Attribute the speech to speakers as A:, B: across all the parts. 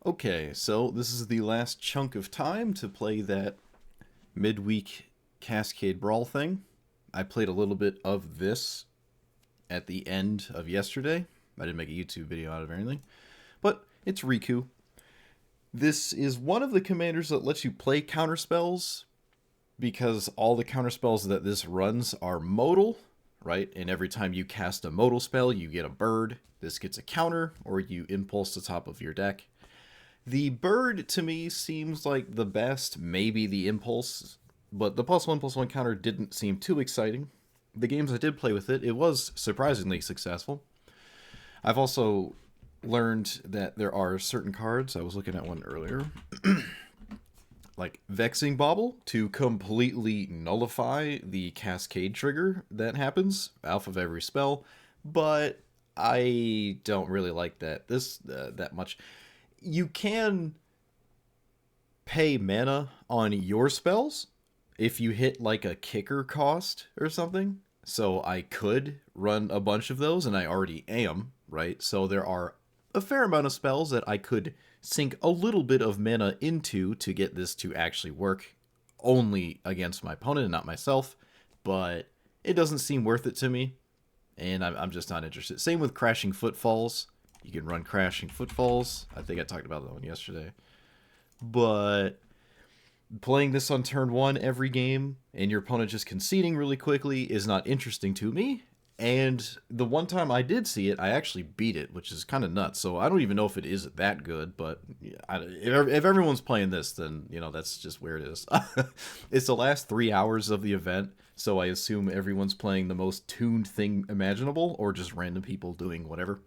A: Okay, so this is the last chunk of time to play that midweek Cascade Brawl thing. I played a little bit of this at the end of yesterday. I didn't make a YouTube video out of anything, but it's Riku. This is one of the commanders that lets you play counterspells because all the counterspells that this runs are modal, right? And every time you cast a modal spell, you get a bird. This gets a counter, or you impulse the top of your deck. The bird, to me, seems like the best, maybe the impulse, but the +1/+1 counter didn't seem too exciting. The games I did play with it, it was surprisingly successful. I've also learned that there are certain cards, I was looking at one earlier, like Vexing Bauble, to completely nullify the Cascade trigger that happens off of every spell, but I don't really like that much. You can pay mana on your spells if you hit like a kicker cost or something. So I could run a bunch of those, and I already am, right? So there are a fair amount of spells that I could sink a little bit of mana into to get this to actually work only against my opponent and not myself, but it doesn't seem worth it to me, and I'm just not interested. Same with Crashing Footfalls. You can run Crashing Footfalls. I think I talked about that one yesterday. But playing this on turn one every game and your opponent just conceding really quickly is not interesting to me. And the one time I did see it, I actually beat it, which is kind of nuts. So I don't even know if it is that good, but if everyone's playing this, then, you know, that's just where it is. It's the last 3 hours of the event, so I assume everyone's playing the most tuned thing imaginable, or just random people doing whatever.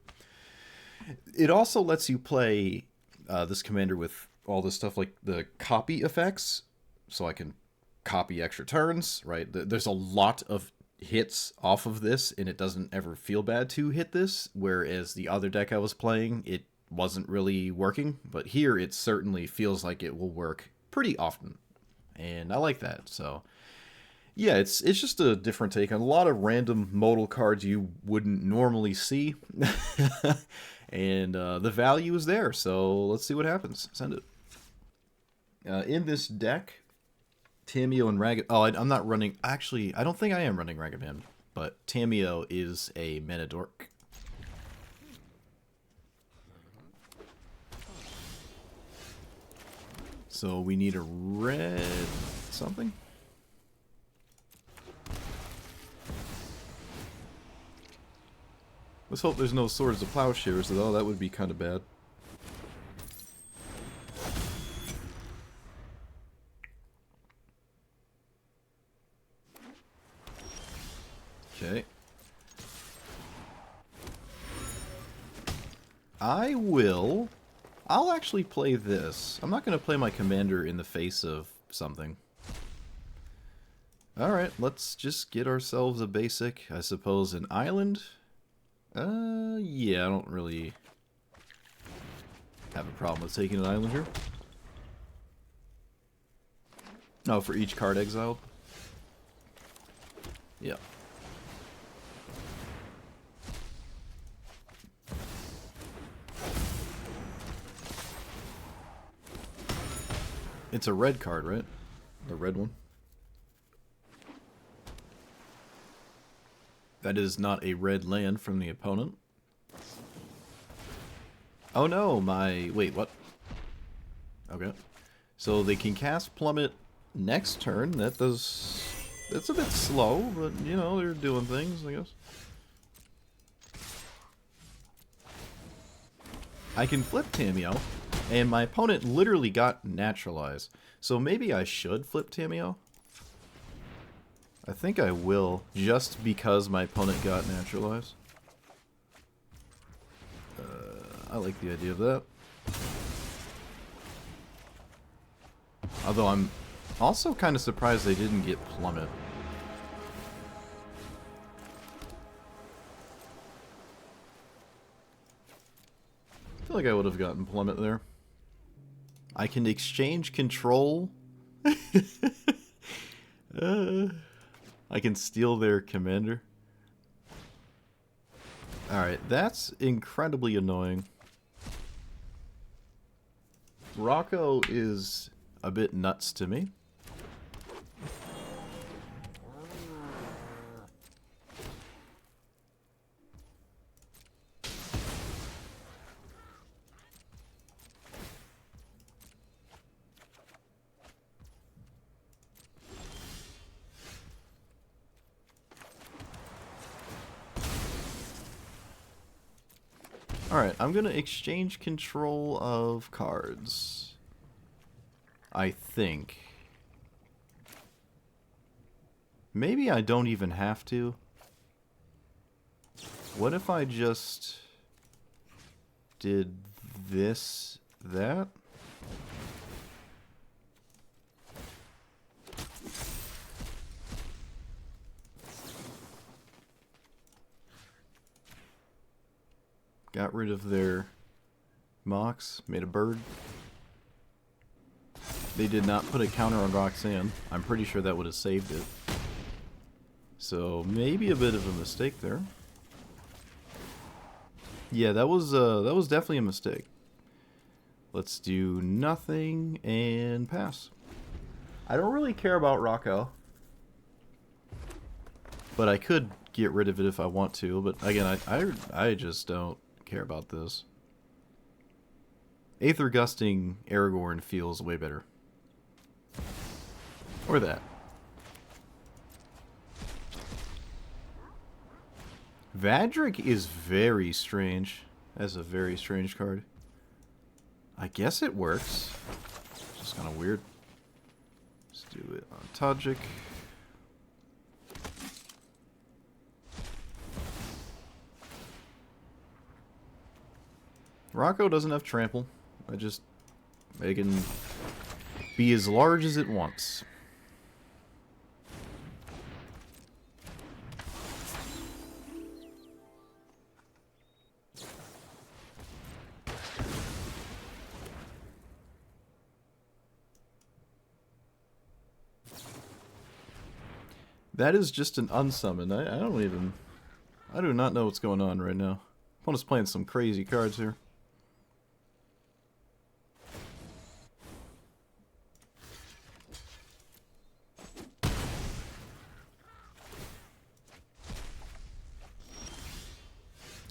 A: It also lets you play this commander with all this stuff like the copy effects, so I can copy extra turns, right? There's a lot of hits off of this, and it doesn't ever feel bad to hit this, whereas the other deck I was playing, it wasn't really working, but here it certainly feels like it will work pretty often, and I like that. So yeah, it's just a different take on a lot of random modal cards you wouldn't normally see. And the value is there, so let's see what happens. Send it. In this deck, Tamio and Ragged... Oh, I'm not running... Actually, I don't think I am running Ragavan, but Tamio is a mana dork. So we need a red... something? Let's hope there's no Swords of Plowshares, though. That would be kind of bad. Okay. I'll actually play this. I'm not going to play my commander in the face of something. Alright, let's just get ourselves a basic, I suppose, an island. Yeah, I don't really have a problem with taking an island here. Oh, for each card exiled? Yeah. It's a red card, right? The red one. That is not a red land from the opponent. Oh no, wait, what? Okay. So they can cast Plummet next turn. That's a bit slow, but, you know, they're doing things, I guess. I can flip Tamio, and my opponent literally got Naturalize. So maybe I should flip Tamio? I think I will, just because my opponent got Naturalized. I like the idea of that. Although I'm also kind of surprised they didn't get Plummet. I feel like I would have gotten Plummet there. I can exchange control. I can steal their commander. Alright, that's incredibly annoying. Rocco is a bit nuts to me. Alright, I'm gonna exchange control of cards. I think. Maybe I don't even have to. What if I just did this, that? Got rid of their Mox, made a bird. They did not put a counter on Roxanne. I'm pretty sure that would have saved it. So maybe a bit of a mistake there. Yeah, that was definitely a mistake. Let's do nothing and pass. I don't really care about Rocco, but I could get rid of it if I want to. But again, I just don't care about this. Aether Gusting Aragorn feels way better. Or that. Vadric is very strange. That's a very strange card. I guess it works. It's just kind of weird. Let's do it on Tajik. Rocco doesn't have trample. It can be as large as it wants. That is just an unsummon. I do not know what's going on right now. Opponent's playing some crazy cards here.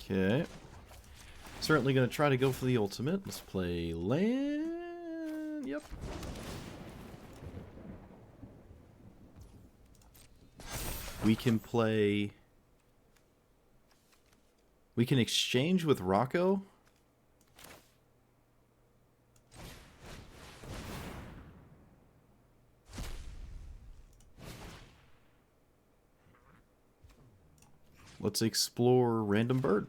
A: Okay. Certainly going to try to go for the ultimate. Let's play land. Yep. We can play... We can exchange with Rocco. Let's explore Random Bird.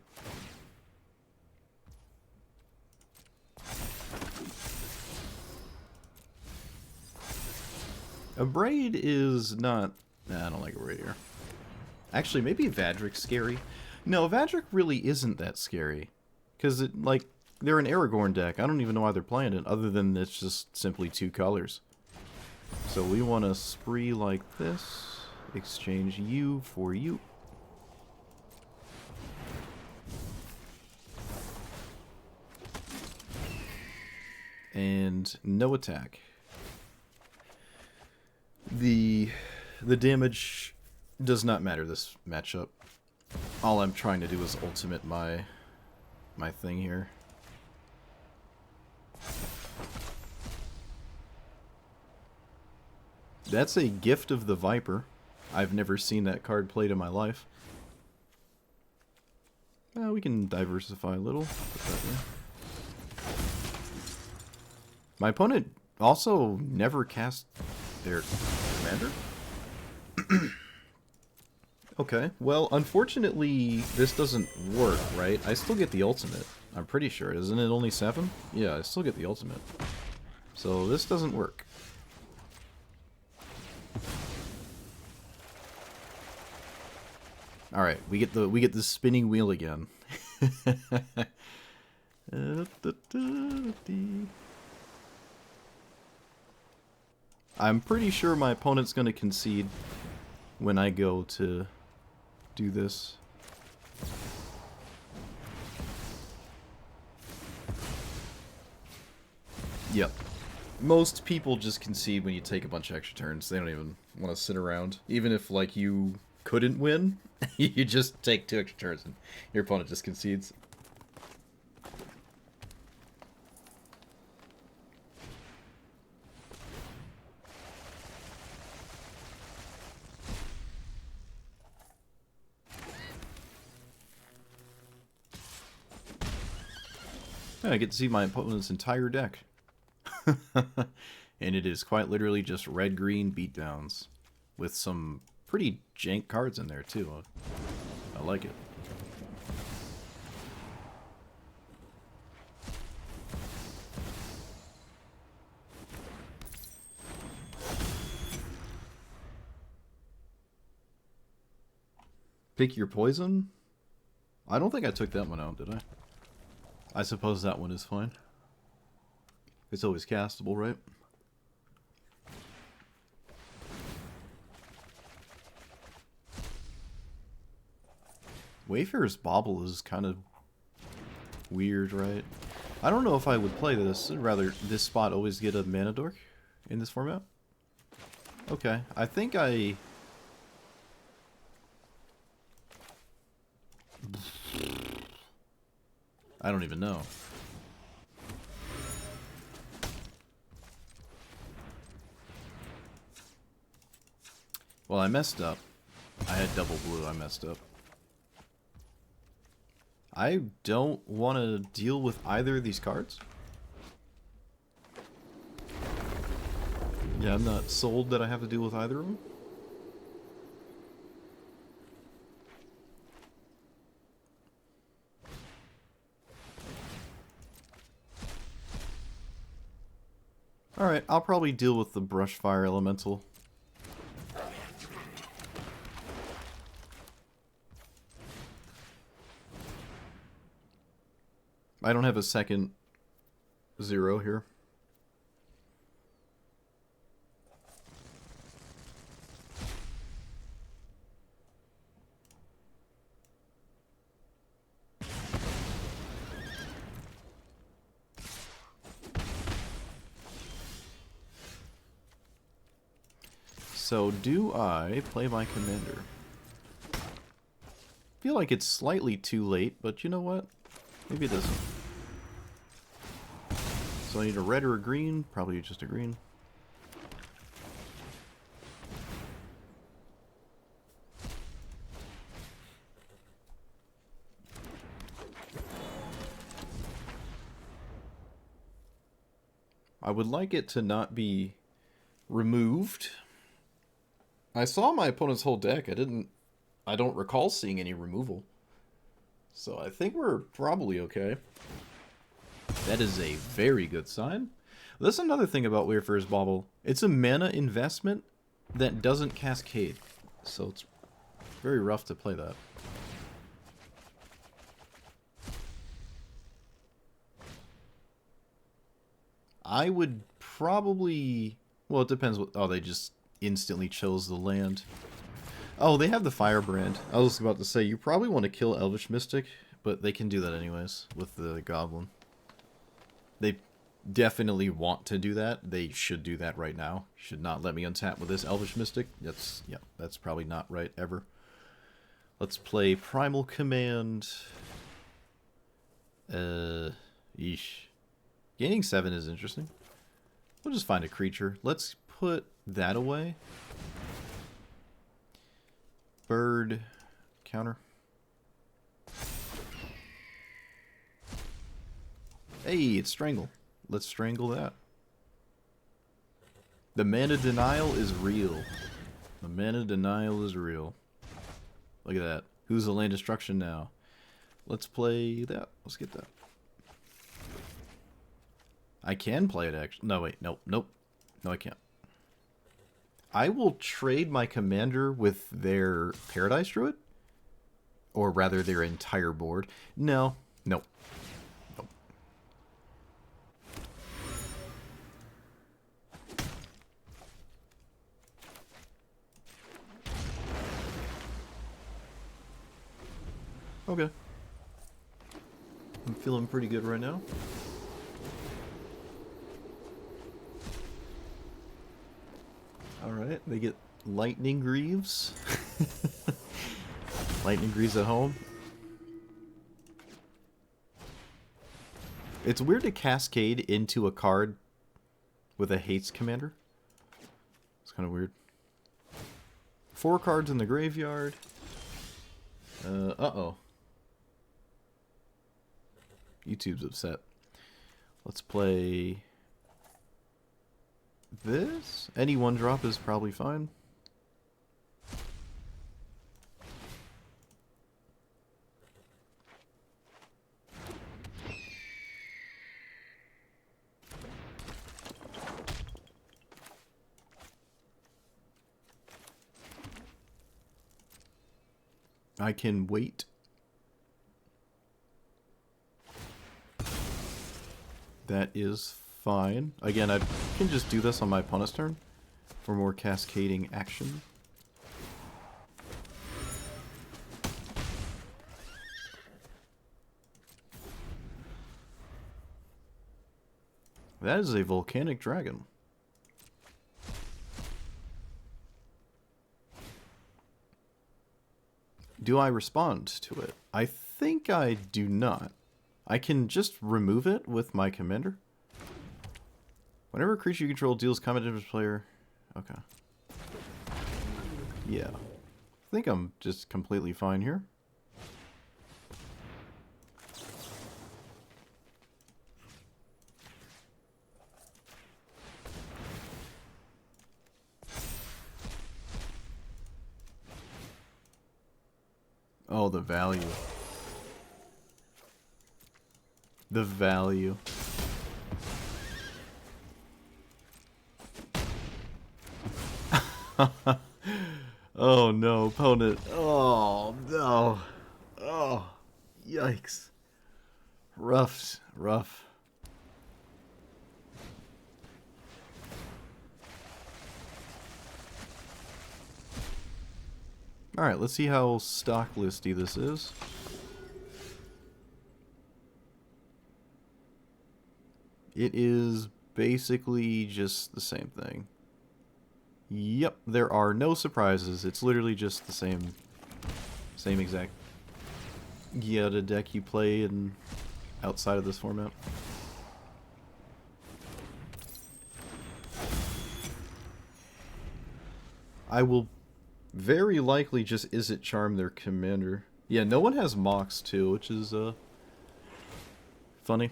A: A Braid is not... Nah, I don't like a Braid here. Actually, maybe Vadric's scary. No, Vadric really isn't that scary. Because, they're an Aragorn deck. I don't even know why they're playing it, other than it's just simply 2 colors. So we want to spree like this. Exchange you for you. And no attack. The damage does not matter this matchup. All I'm trying to do is ultimate my thing here. That's a Gift of the Viper. I've never seen that card played in my life. We can diversify a little. Put that there. My opponent also never cast their commander? Okay, well, unfortunately, this doesn't work, right? I still get the ultimate. I'm pretty sure. Isn't it only 7? Yeah, I still get the ultimate. So this doesn't work. Alright, we get the spinning wheel again. I'm pretty sure my opponent's going to concede when I go to do this. Yep. Most people just concede when you take a bunch of extra turns. They don't even want to sit around. Even if, like, you couldn't win, you just take 2 extra turns and your opponent just concedes. Yeah, I get to see my opponent's entire deck. And it is quite literally just red-green beatdowns. With some pretty jank cards in there, too. I like it. Pick your poison? I don't think I took that one out, did I? I suppose that one is fine. It's always castable, right? Wayfarer's Bauble is kind of weird, right? I don't know if I would play this. I'd rather this spot always get a mana dork in this format. Okay, I think I don't even know. Well, I messed up. I had double blue, I messed up. I don't want to deal with either of these cards. Yeah, I'm not sold that I have to deal with either of them. Alright, I'll probably deal with the Brushfire Elemental. I don't have a second 0 here. So, do I play my commander? I feel like it's slightly too late, but you know what? Maybe it isn't. So I need a red or a green? Probably just a green. I would like it to not be removed. I saw my opponent's whole deck. I don't recall seeing any removal. So I think we're probably okay. That is a very good sign. That's another thing about Wayfarer's Bauble. It's a mana investment that doesn't cascade. So it's very rough to play that. I would probably... Well, it depends what... Oh, they just instantly chose the land. Oh, they have the Firebrand. I was about to say, you probably want to kill Elvish Mystic, but they can do that anyways with the Goblin. They definitely want to do that. They should do that right now. Should not let me untap with this Elvish Mystic. That's probably not right ever. Let's play Primal Command. Yeesh. Gaining 7 is interesting. We'll just find a creature. Let's put that away. Bird. Counter. Hey, it's Strangle. Let's strangle that. The mana denial is real. The mana denial is real. Look at that. Who's the land destruction now? Let's play that. Let's get that. I can play it actually. No, wait. Nope. Nope. No, I can't. I will trade my commander with their Paradise Druid. Or rather, their entire board. No. Nope. Nope. Okay. I'm feeling pretty good right now. Alright, they get Lightning Greaves. Lightning Greaves at home. It's weird to cascade into a card with a haste commander. It's kind of weird. 4 cards in the graveyard. Uh-oh. YouTube's upset. Let's play this. Any one drop is probably fine. I can wait. That is fine. Again, I can just do this on my opponent's turn for more cascading action. That is a volcanic dragon. Do I respond to it? I think I do not. I can just remove it with my commander. Whenever a creature you control deals combat damage to a player... Okay. Yeah. I think I'm just completely fine here. Oh, the value. The value. Oh no, opponent. Oh no. Oh, yikes. Rough, rough. Alright, let's see how stock listy this is. It is basically just the same thing. Yep, there are no surprises. It's literally just the same exact Yoda deck you play in outside of this format. I will very likely just Izzet Charm their commander. Yeah, no one has Mox too, which is funny.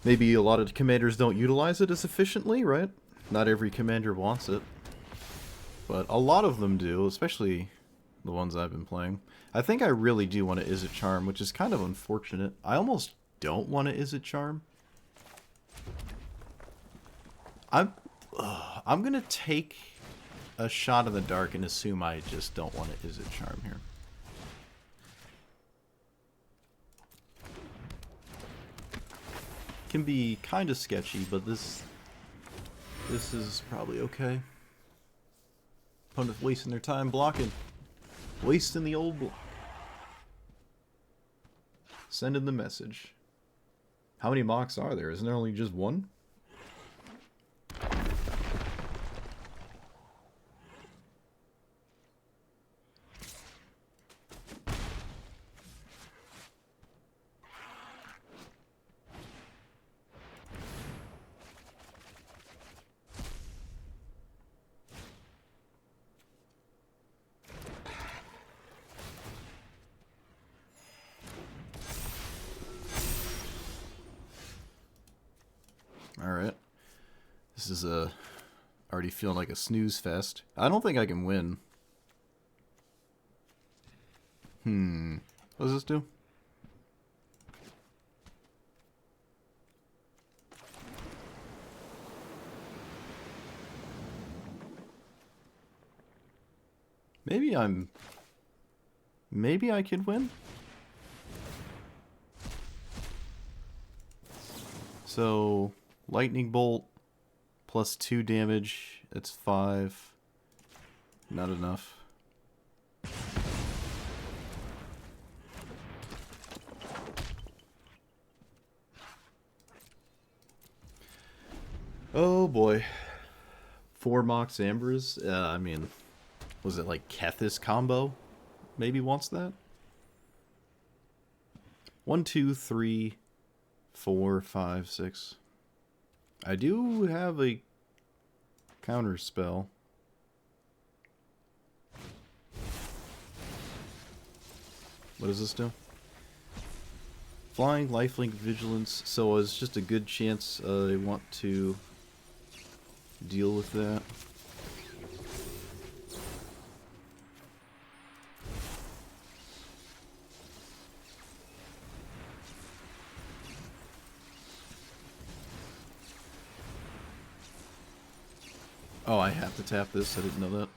A: Maybe a lot of commanders don't utilize it as efficiently, right? Not every commander wants it. But a lot of them do, especially the ones I've been playing. I think I really do want to Izzet Charm, which is kind of unfortunate. I almost don't want to Izzet Charm. I'm gonna take a shot in the dark and assume I just don't want to Izzet Charm here. Can be kind of sketchy, but this is probably okay. Opponent wasting their time blocking. Wasting the old sending the message. How many mocks are there? Isn't there only just one? Alright. This is already feeling like a snooze fest. I don't think I can win. What does this do? Maybe I could win? So, Lightning Bolt plus 2 damage, that's 5. Not enough. Oh boy. 4 Mox Ambers. I mean, was it like Kethis combo? Maybe wants that? 1, 2, 3, 4, 5, 6. I do have a counter spell. What does this do? Flying, lifelink, vigilance. So it's just a good chance they want to deal with that. Oh, I have to tap this. I didn't know that.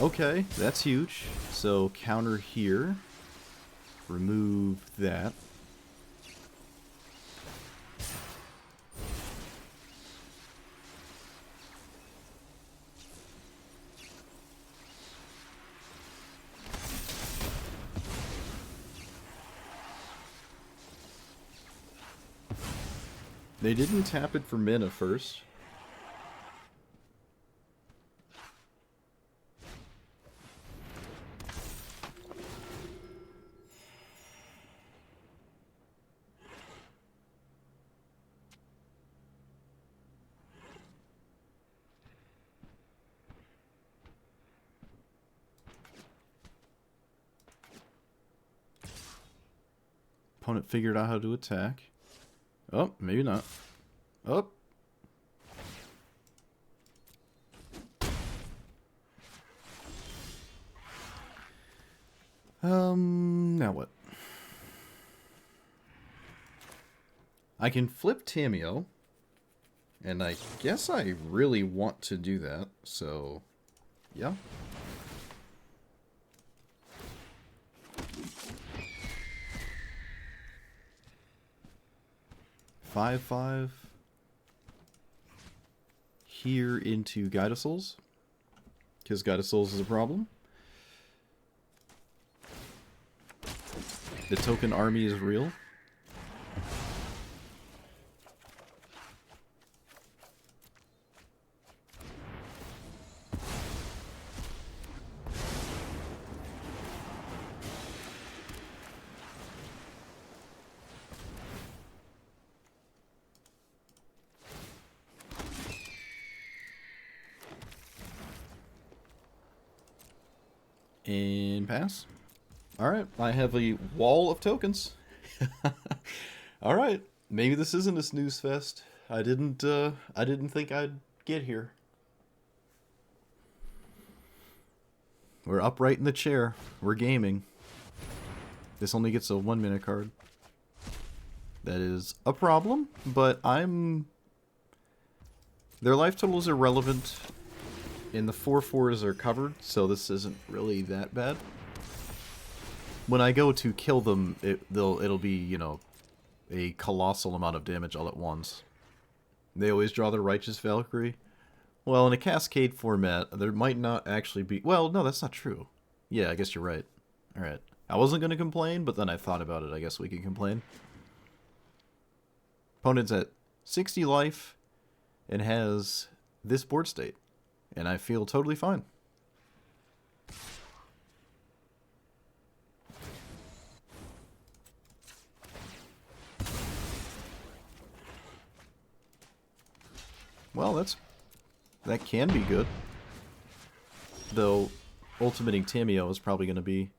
A: Okay, that's huge. So counter here. Remove that. They didn't tap it for mana first. Opponent figured out how to attack. Oh, maybe not. Oh. Now what? I can flip Tameo, and I guess I really want to do that, so yeah. Five. Here into Guide of Souls, because Guide of Souls is a problem. The token army is real. And pass. Alright, I have a wall of tokens. Alright, maybe this isn't a snooze fest. I didn't think I'd get here. We're upright in the chair. We're gaming. This only gets a 1-minute card. That is a problem, but their life total is irrelevant. And the 4/4s are covered, so this isn't really that bad. When I go to kill them, it'll be, you know, a colossal amount of damage all at once. They always draw the Righteous Valkyrie. Well, in a Cascade format, there might not actually be... Well, no, that's not true. Yeah, I guess you're right. Alright. I wasn't going to complain, but then I thought about it. I guess we can complain. Opponent's at 60 life and has this board state. And I feel totally fine. Well, that can be good. Though, ultimating Tameo is probably going to be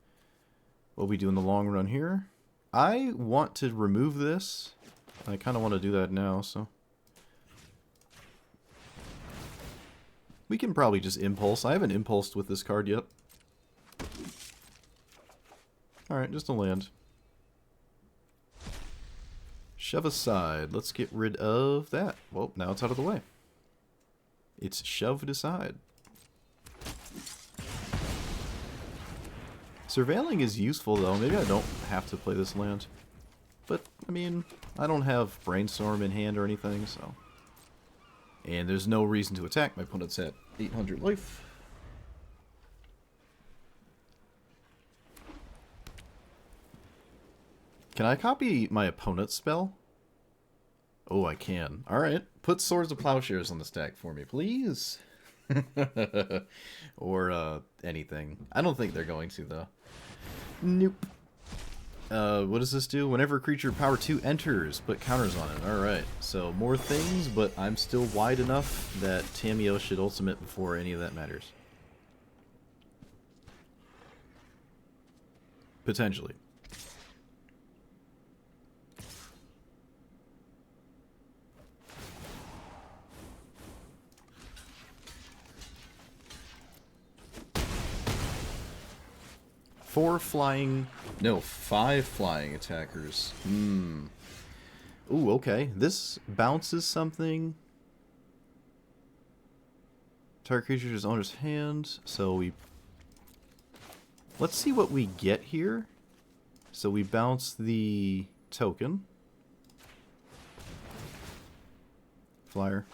A: what we do in the long run here. I want to remove this. I kind of want to do that now, so... We can probably just impulse. I haven't impulsed with this card yet. Alright, just a land. Shove aside. Let's get rid of that. Well, now it's out of the way. It's shoved aside. Surveilling is useful, though. Maybe I don't have to play this land. But, I mean, I don't have Brainstorm in hand or anything, so... And there's no reason to attack. My opponent's at 800 life. Can I copy my opponent's spell? Oh, I can. Alright. Put Swords of Plowshares on the stack for me, please. Or, anything. I don't think they're going to, though. Nope. What does this do? Whenever a creature power 2 enters, put counters on it. Alright. So, more things, but I'm still wide enough that Tamiyo should ultimate before any of that matters. Potentially. Five flying attackers. Ooh, okay. This bounces something. Target creature is owner's hand, so we... Let's see what we get here. So we bounce the token. Flyer.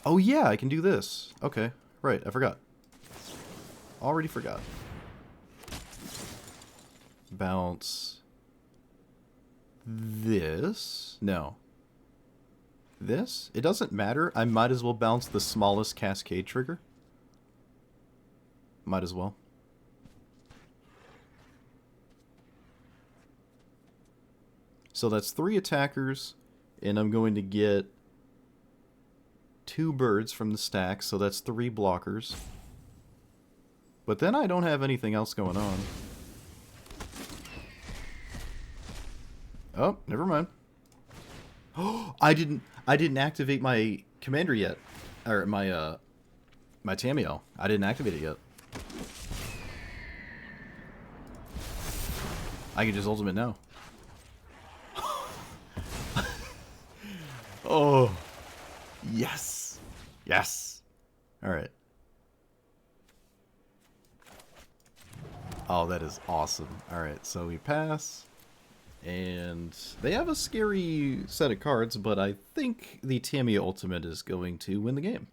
A: Oh yeah, I can do this. Okay, right, I forgot. Already forgot. Bounce this. No. This? It doesn't matter. I might as well bounce the smallest Cascade trigger. Might as well. So that's 3 attackers, and I'm going to get 2 birds from the stack, so that's 3 blockers. But then I don't have anything else going on. Oh, never mind. Oh, I didn't activate my commander yet, or my my Tamiyo. I didn't activate it yet. I can just ultimate now. Oh, yes, yes. All right. Oh, that is awesome. All right, so we pass. And they have a scary set of cards, but I think the Tamiyo Ultimate is going to win the game.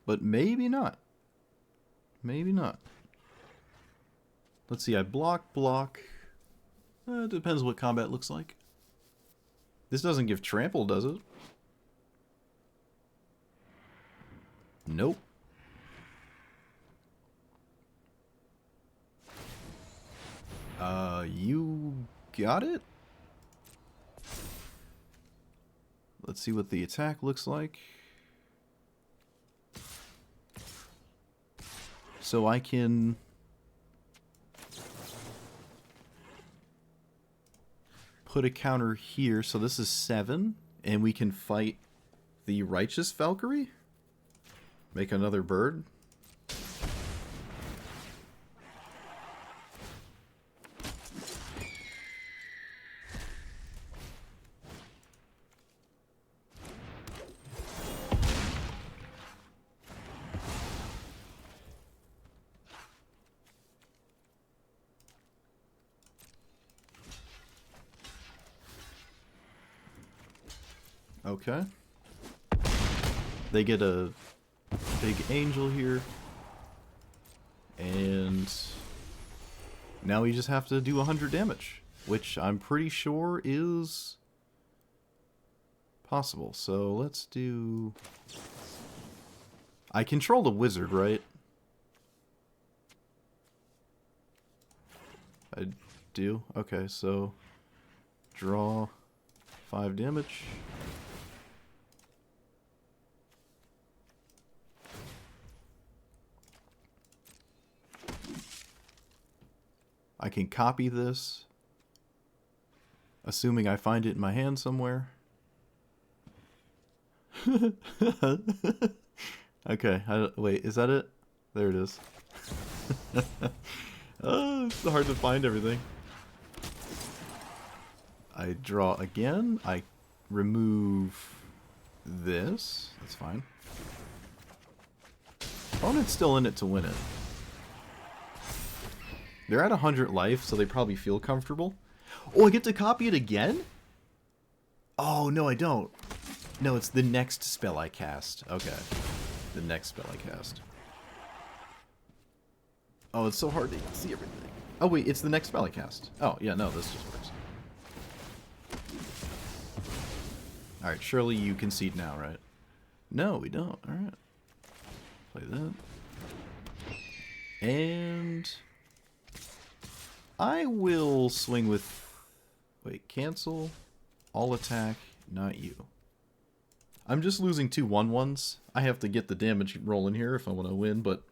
A: But maybe not. Maybe not. Let's see, I block. It depends what combat looks like. This doesn't give trample, does it? Nope. You got it? Let's see what the attack looks like. So I can... put a counter here, so this is 7, and we can fight the Righteous Valkyrie? Make another bird? Okay. They get a big angel here. And now we just have to do 100 damage, which I'm pretty sure is possible. So let's do... I control the wizard, right? I do? Okay, so draw 5 damage. I can copy this, assuming I find it in my hand somewhere. Okay, wait, is that it? There it is. Oh, it's hard to find everything. I draw again. I remove this. That's fine. Opponent's still in it to win it. They're at 100 life, so they probably feel comfortable. Oh, I get to copy it again? Oh, no, I don't. No, it's the next spell I cast. Okay. The next spell I cast. Oh, it's so hard to see everything. Oh wait, it's the next spell I cast. Oh, yeah, no, this just works. Alright, surely you concede now, right? No, we don't. Alright. Play that. And I will swing with... Wait, cancel. All attack, not you. I'm just losing 2 1/1s. I have to get the damage rolling here if I want to win, but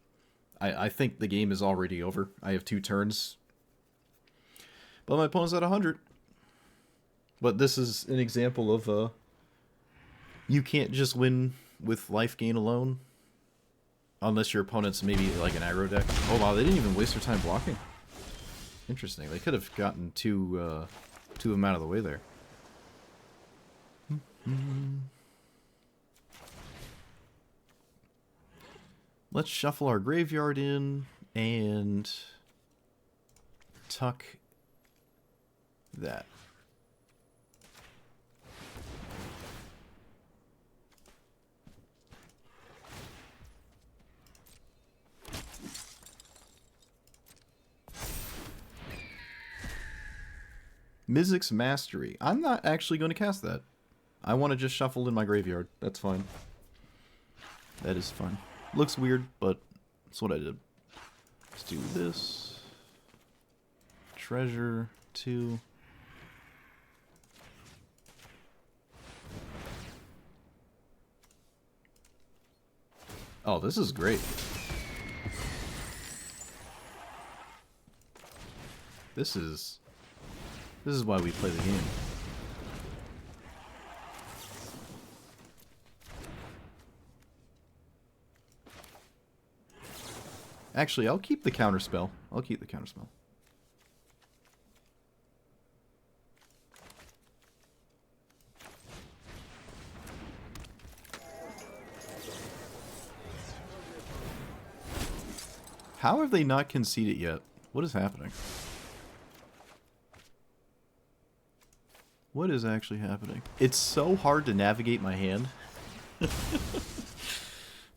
A: I think the game is already over. I have 2 turns. But my opponent's at 100. But this is an example of... you can't just win with life gain alone. Unless your opponent's maybe like an aggro deck. Oh wow, they didn't even waste their time blocking. Interesting. They could have gotten two of them out of the way there. Let's shuffle our graveyard in and tuck that. Mizzix's Mastery. I'm not actually going to cast that. I want to just shuffle in my graveyard. That's fine. That is fine. Looks weird, but that's what I did. Let's do this. Treasure 2. Oh, this is great. This is why we play the game. Actually, I'll keep the counterspell. I'll keep the counterspell. How have they not conceded yet? What is happening? What is actually happening? It's so hard to navigate my hand.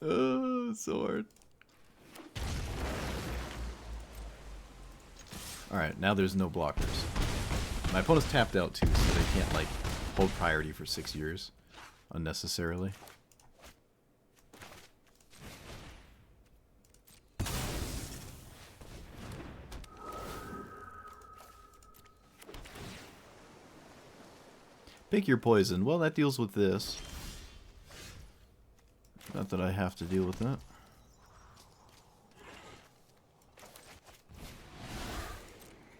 A: Oh, it's so hard. Alright, now there's no blockers. My opponent's tapped out too, so they can't, like, hold priority for 6 years unnecessarily. Pick your poison. Well, that deals with this. Not that I have to deal with that.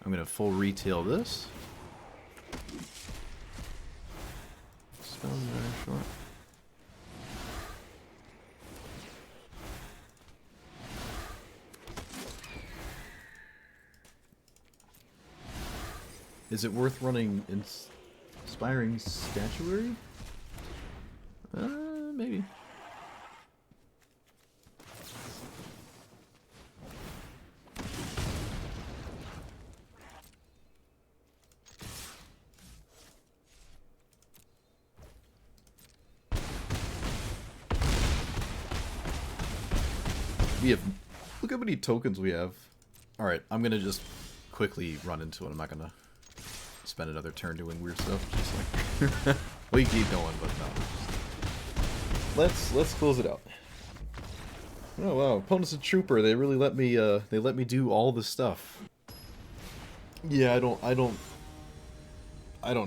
A: I'm going to full retail this. Spell's very short. Is it worth running Inspiring Statuary? Maybe. We have... Look how many tokens we have. Alright, I'm gonna just quickly run into it. I'm not gonna spend another turn doing weird stuff. Just like... we keep going, but no. Let's close it out. Oh wow, opponent's a trooper. They really let me do all the stuff. Yeah, I don't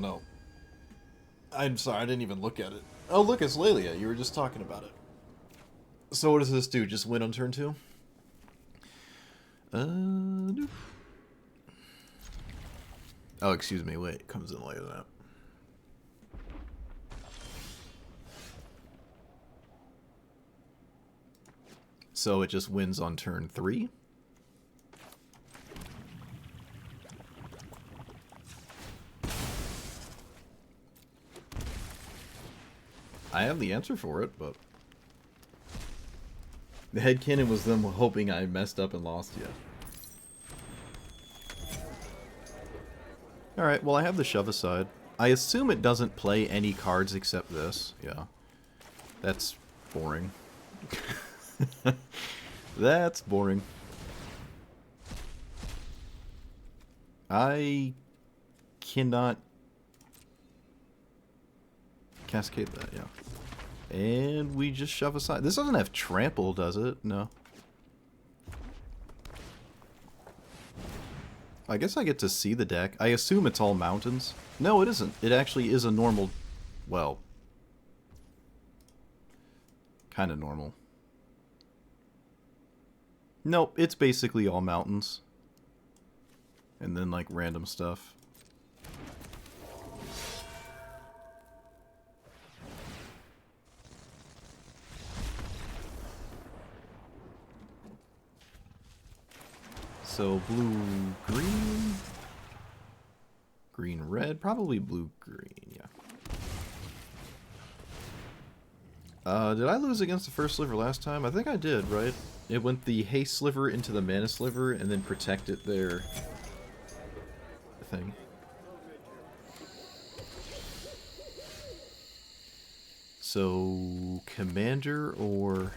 A: know. I'm sorry, I didn't even look at it. Oh look, it's Lelia. You were just talking about it. So what does this do? Just win on turn 2? No. Oh, excuse me. Wait, it comes in later than that. So it just wins on turn 3? I have the answer for it, but... The headcanon was them hoping I messed up and lost you. Alright, well I have the shove aside. I assume it doesn't play any cards except this. Yeah. That's boring. That's boring. I cannot cascade that, yeah. And we just shove aside. This doesn't have trample, does it? No. I guess I get to see the deck. I assume it's all mountains. No, it isn't. It actually is a normal, well, kind of normal. Nope, it's basically all mountains. And then, like, random stuff. So, blue, green. Green, red. Probably blue, green, yeah. Did I lose against the first sliver last time? I think I did, right? It went the haste sliver into the mana sliver and then protected their thing. So, commander or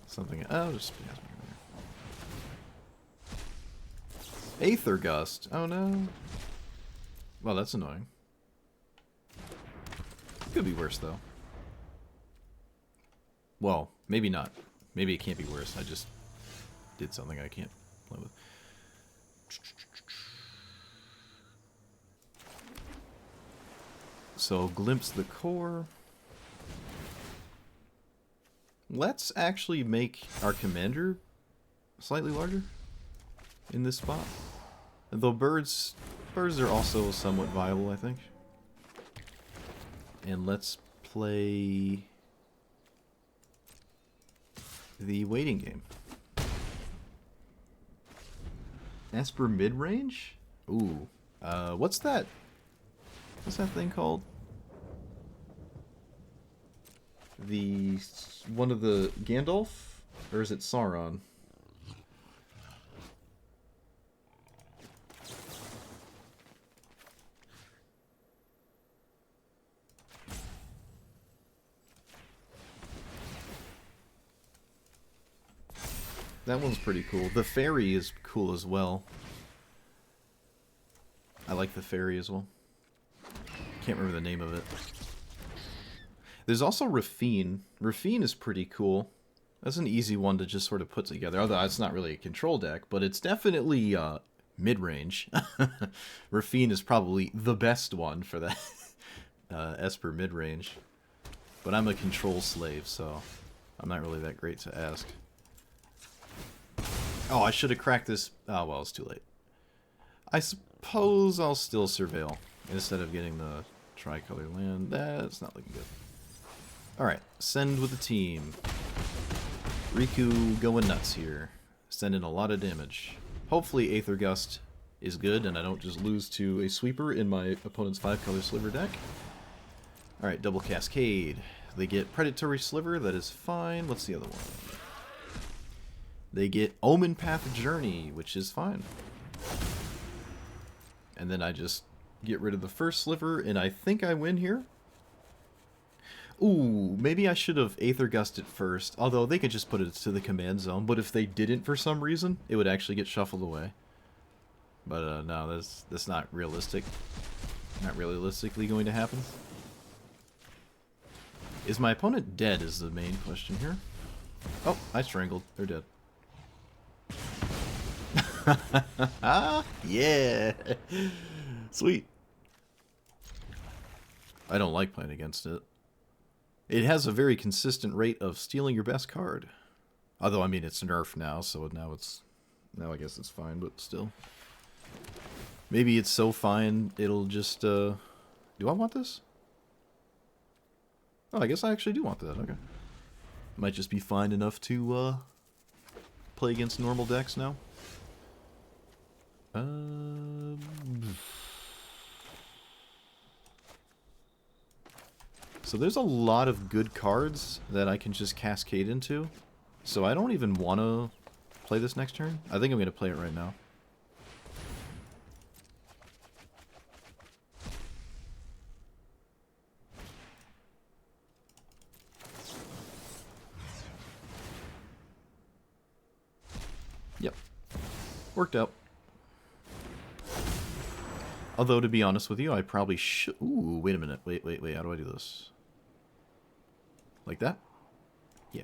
A: something. Oh, just Aether Gust. Oh no. Well, that's annoying. Could be worse though. Well, maybe not. Maybe it can't be worse. I just did something I can't play with. So, glimpse the core. Let's actually make our commander slightly larger in this spot. Though birds are also somewhat viable, I think. And let's play the waiting game. Esper mid-range? Ooh. What's that? What's that thing called? The one of the Gandalf? Or is it Sauron? That one's pretty cool. The fairy is cool as well. I like the fairy as well. Can't remember the name of it. There's also Rafine. Rafine is pretty cool. That's an easy one to just sort of put together. Although it's not really a control deck, but it's definitely mid-range. Rafine is probably the best one for that Esper mid-range. But I'm a control slave, so I'm not really that great to ask. Oh, I should have cracked this. Oh, well, it's too late. I suppose I'll still surveil instead of getting the tricolor land. That's not looking good. Alright, send with the team. Riku going nuts here. Sending a lot of damage. Hopefully Aether Gust is good and I don't just lose to a sweeper in my opponent's 5-color sliver deck. Alright, double Cascade. They get Predatory Sliver, that is fine. What's the other one? They get Omen Path Journey, which is fine. And then I just get rid of the first sliver, and I think I win here. Ooh, maybe I should have Aether Gusted first, although they could just put it to the command zone, but if they didn't for some reason, it would actually get shuffled away. But no, that's not realistic. Not realistically going to happen. Is my opponent dead is the main question here. Oh, I strangled. They're dead. Yeah! Sweet. I don't like playing against it. It has a very consistent rate of stealing your best card. Although, I mean, it's nerfed now, so now I guess it's fine, but still. Maybe it's so fine, it'll just, do I want this? Oh, I guess I actually do want that, okay. Might just be fine enough to, play against normal decks now. So there's a lot of good cards that I can just cascade into. So I don't even want to play this next turn. I think I'm going to play it right now. Yep. Worked out. Although, to be honest with you, I probably should... Ooh, wait a minute. Wait. How do I do this? Like that? Yeah.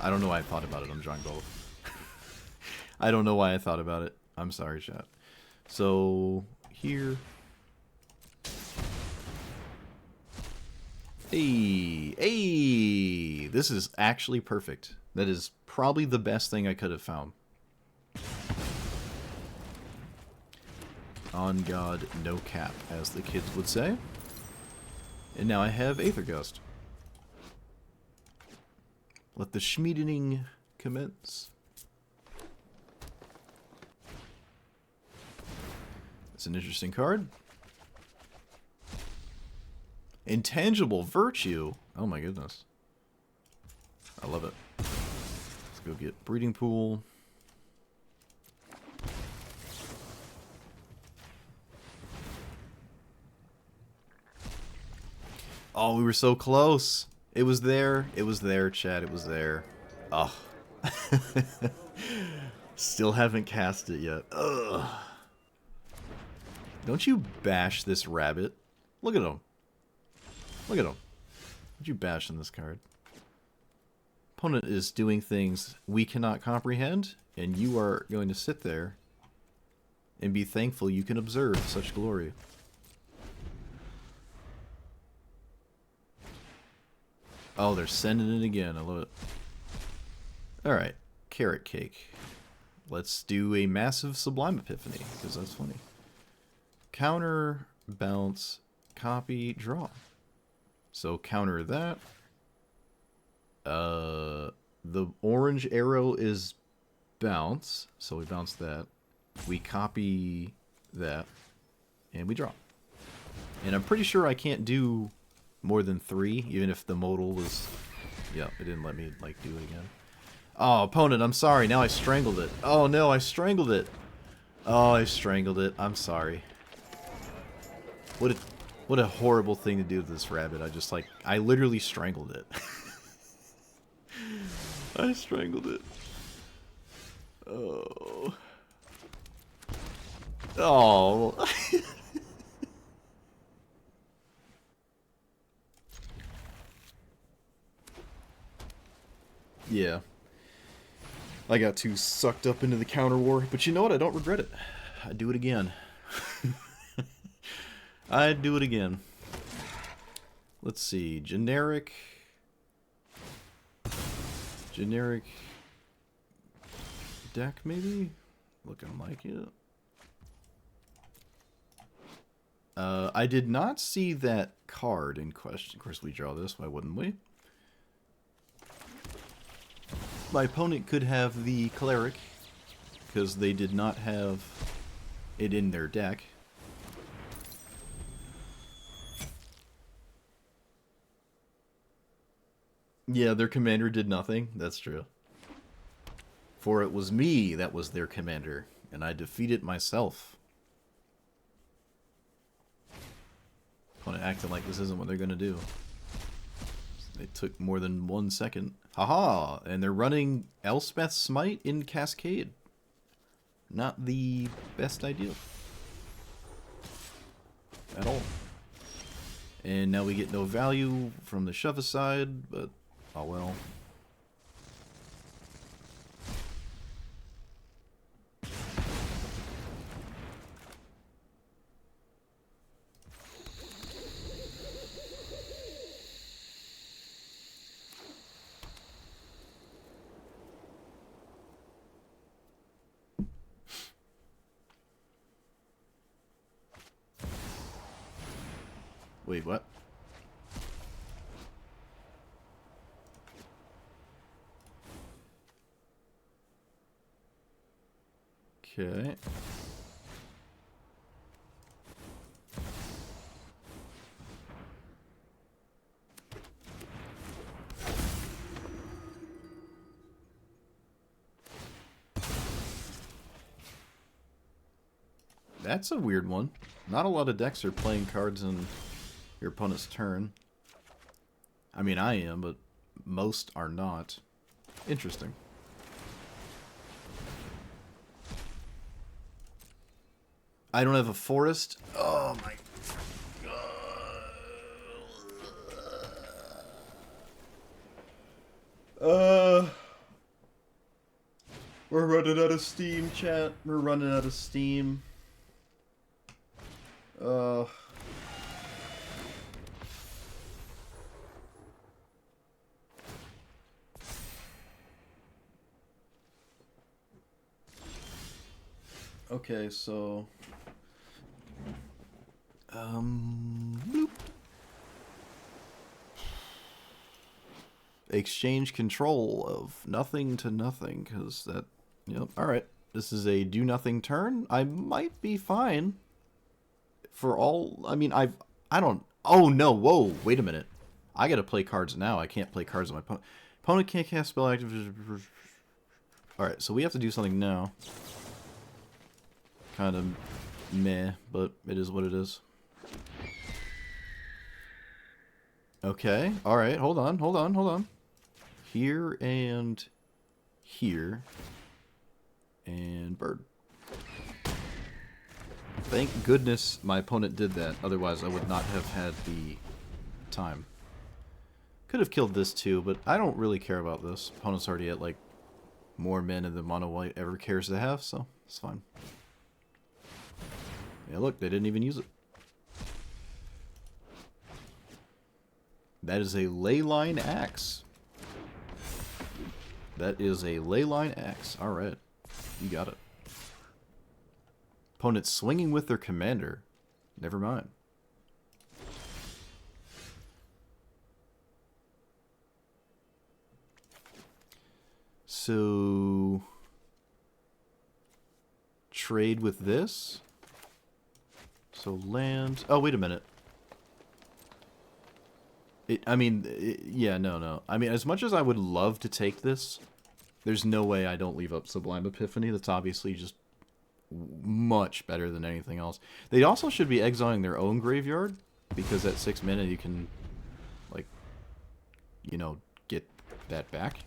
A: I don't know why I thought about it. I'm drawing both. I don't know why I thought about it. I'm sorry, chat. So, here... Hey! This is actually perfect. That is probably the best thing I could have found. On God, no cap, as the kids would say. And now I have Aether Gust. Let the schmiedening commence. It's an interesting card. Intangible Virtue. Oh my goodness. I love it. Let's go get Breeding Pool. Oh, we were so close. It was there. It was there, chat. It was there. Oh. Still haven't cast it yet. Ugh. Don't you bash this rabbit. Look at him. Look at him. Don't you bash on this card. Opponent is doing things we cannot comprehend, and you are going to sit there and be thankful you can observe such glory. Oh, they're sending it again. I love it. Alright. Carrot Cake. Let's do a massive Sublime Epiphany, because that's funny. Counter, bounce, copy, draw. So counter that. The orange arrow is bounce, so we bounce that. We copy that, and we draw. And I'm pretty sure I can't do more than 3, even if the modal was... Yeah, it didn't let me, like, do it again. Oh, opponent, I'm sorry. Now I strangled it. Oh, no, I strangled it. Oh, I strangled it. I'm sorry. What a horrible thing to do to this rabbit. I literally strangled it. I strangled it. Oh. Oh. Yeah. I got too sucked up into the counter war, but you know what? I don't regret it. I'd do it again. I'd do it again. Let's see. Generic deck, maybe? Looking like it. I did not see that card in question. Of course, we draw this. Why wouldn't we? My opponent could have the Cleric, because they did not have it in their deck. Yeah, their commander did nothing. That's true. For it was me that was their commander, and I defeated myself. Opponent acting like this isn't what they're going to do. It took more than 1 second. Haha! And they're running Elspeth's Smite in Cascade. Not the best idea. At all. And now we get no value from the shove aside, but oh well. Wait, what? Okay. That's a weird one. Not a lot of decks are playing cards in your opponent's turn. I mean, I am, but most are not. Interesting. I don't have a forest. Oh my god. We're running out of steam, chat. We're running out of steam. Okay, so bloop. Exchange control of nothing to nothing, because that, yep, alright. This is a do nothing turn. I might be fine. For all, I mean, I don't, oh no, whoa, wait a minute. I gotta play cards now. I can't play cards on my opponent. Opponent can't cast spell active. Alright, so we have to do something now. Kind of meh, but it is what it is. Okay, alright, hold on. Here and here. And bird. Thank goodness my opponent did that, otherwise I would not have had the time. Could have killed this too, but I don't really care about this. Opponent's already at like more men than mono white ever cares to have, so it's fine. Yeah, look, they didn't even use it. That is a leyline axe. That is a leyline axe. Alright. You got it. Opponent swinging with their commander. Never mind. So... trade with this. So land... oh, wait a minute. Yeah, no. I mean, as much as I would love to take this, there's no way I don't leave up Sublime Epiphany. That's obviously just much better than anything else. They also should be exiling their own graveyard, because at 6 mana you can, like, you know, get that back.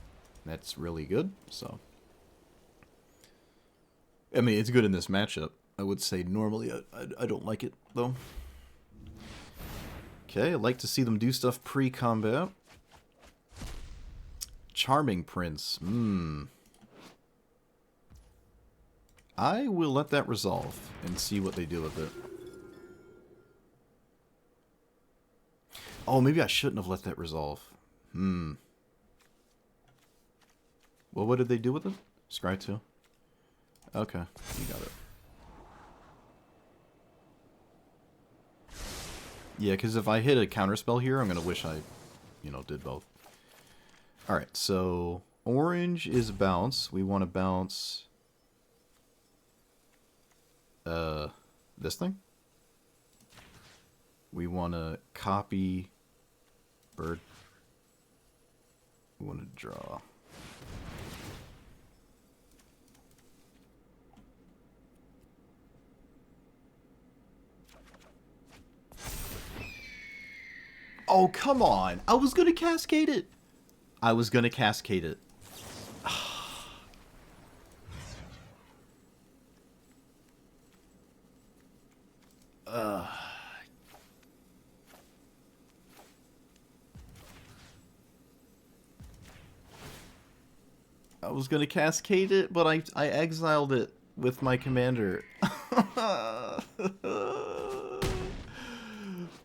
A: That's really good, so. I mean, it's good in this matchup. I would say normally I don't like it, though. Okay, I like to see them do stuff pre-combat. Charming Prince. I will let that resolve and see what they do with it. Oh, maybe I shouldn't have let that resolve. Well, what did they do with it? Scry 2. Okay, you got it. Yeah, because if I hit a counterspell here, I'm going to wish I, you know, did both. Alright, so orange is bounce. We want to bounce this thing. We want to copy bird. We want to draw. Oh, come on. I was going to cascade it. I was going to cascade it, but I exiled it with my commander.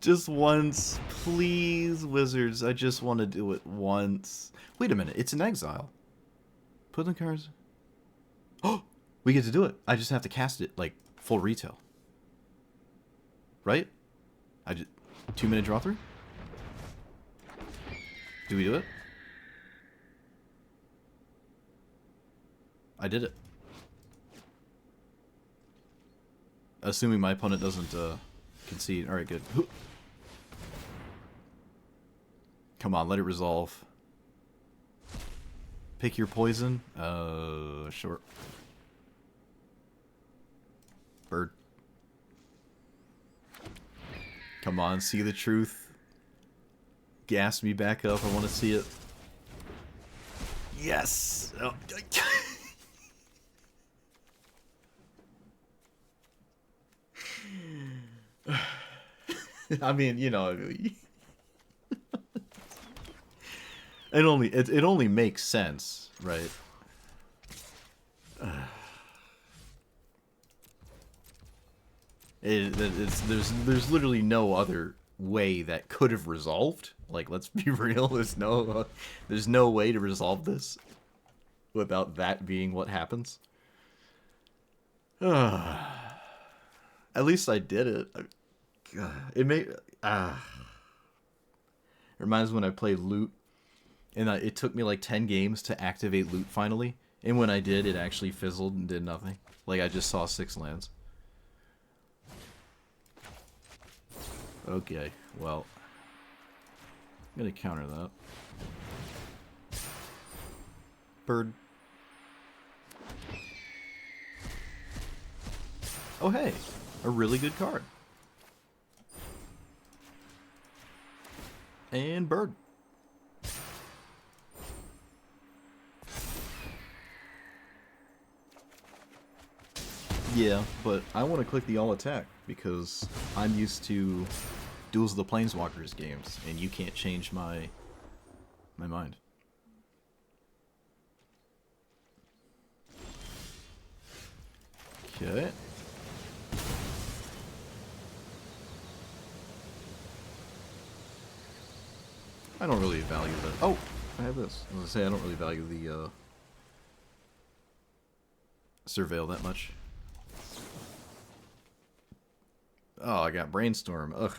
A: Just once, please, Wizards. I just want to do it once. Wait a minute, it's an exile. Put in cards. Oh, we get to do it. I just have to cast it like full retail. Right? I just 2-minute draw through. Do we do it? I did it. Assuming my opponent doesn't concede. Alright, good. Come on, let it resolve. Pick your poison. Sure. Bird. Come on, see the truth. Gas me back up. I want to see it. Yes! Oh. I mean, you know, it only makes sense, right? There's literally no other way that could have resolved. Like, let's be real. There's no way to resolve this without that being what happens. At least I did it. It made it reminds me when I played Loot, and it took me like 10 games to activate Loot finally. And when I did, it actually fizzled and did nothing. Like, I just saw 6 lands. Okay, well, I'm gonna counter that. Bird. Oh, hey, a really good card. And bird. Yeah, but I want to click the all attack because I'm used to Duels of the Planeswalkers games, and you can't change my mind. Okay. I don't really value that. Oh, I have this. I was gonna say I don't really value the Surveil that much. Oh, I got Brainstorm. Ugh.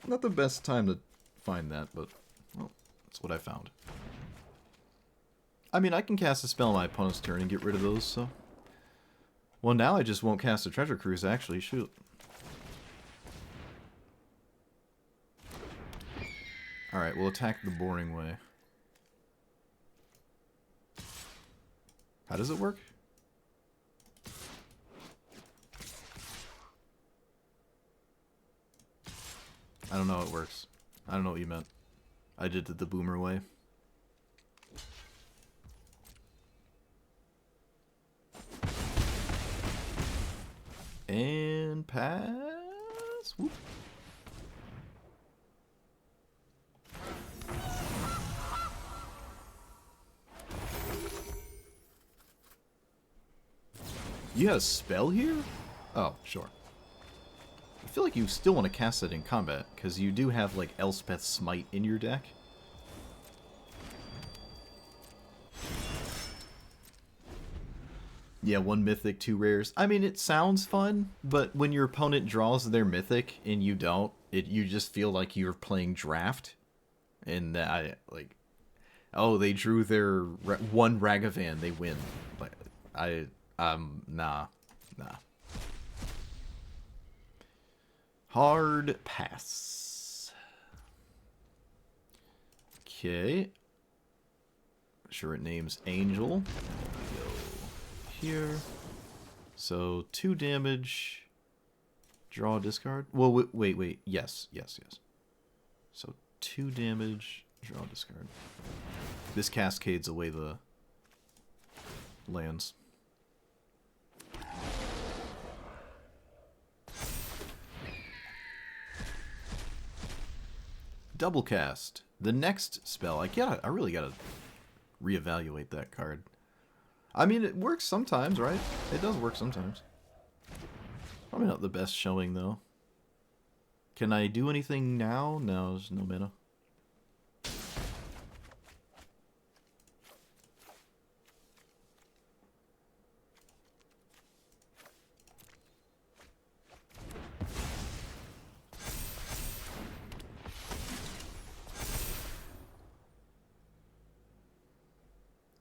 A: Not the best time to find that, but, well, that's what I found. I mean, I can cast a spell on my opponent's turn and get rid of those, so... Well, now I just won't cast a Treasure Cruise, actually. Shoot. Alright, we'll attack the boring way. How does it work? I don't know how it works. I don't know what you meant. I did it the boomer way. And pass. Whoop. You have a spell here? Oh, sure. I feel like you still want to cast it in combat, because you do have, like, Elspeth's Smite in your deck. Yeah, 1 mythic, 2 rares. I mean, it sounds fun, but when your opponent draws their mythic and you don't, you just feel like you're playing draft. And oh, they drew their 1 Ragavan, they win. Like, nah. Hard pass. Okay. Sure, it names Angel. Go here. So 2 damage. Draw, discard. Well, wait. Yes. So 2 damage. Draw, discard. This cascades away the lands. Double cast. The next spell. I really gotta reevaluate that card. I mean, it works sometimes, right? It does work sometimes. Probably not the best showing, though. Can I do anything now? No, there's no mana.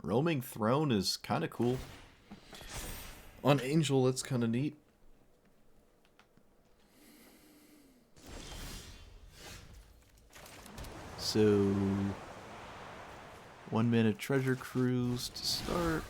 A: Roaming Throne is kind of cool. On Angel, that's kind of neat. So, 1 mana Treasure Cruise to start.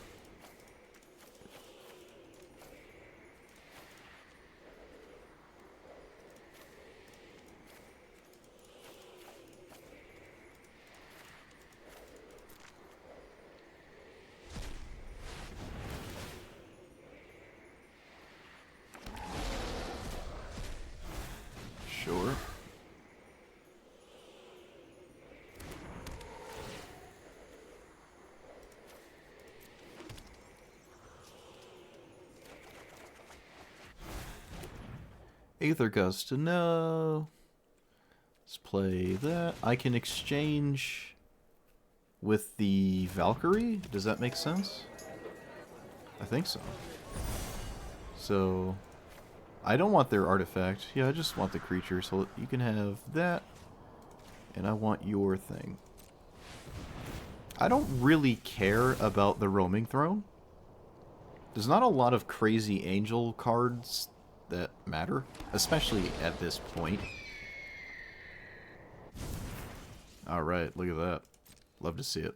A: Sure. Aether Gust, no. Let's play that. I can exchange with the Valkyrie? Does that make sense? I think so. So, I don't want their artifact. Yeah, I just want the creature. So you can have that. And I want your thing. I don't really care about the Roaming Throne. There's not a lot of crazy angel cards that matter, especially at this point. Alright, look at that. Love to see it.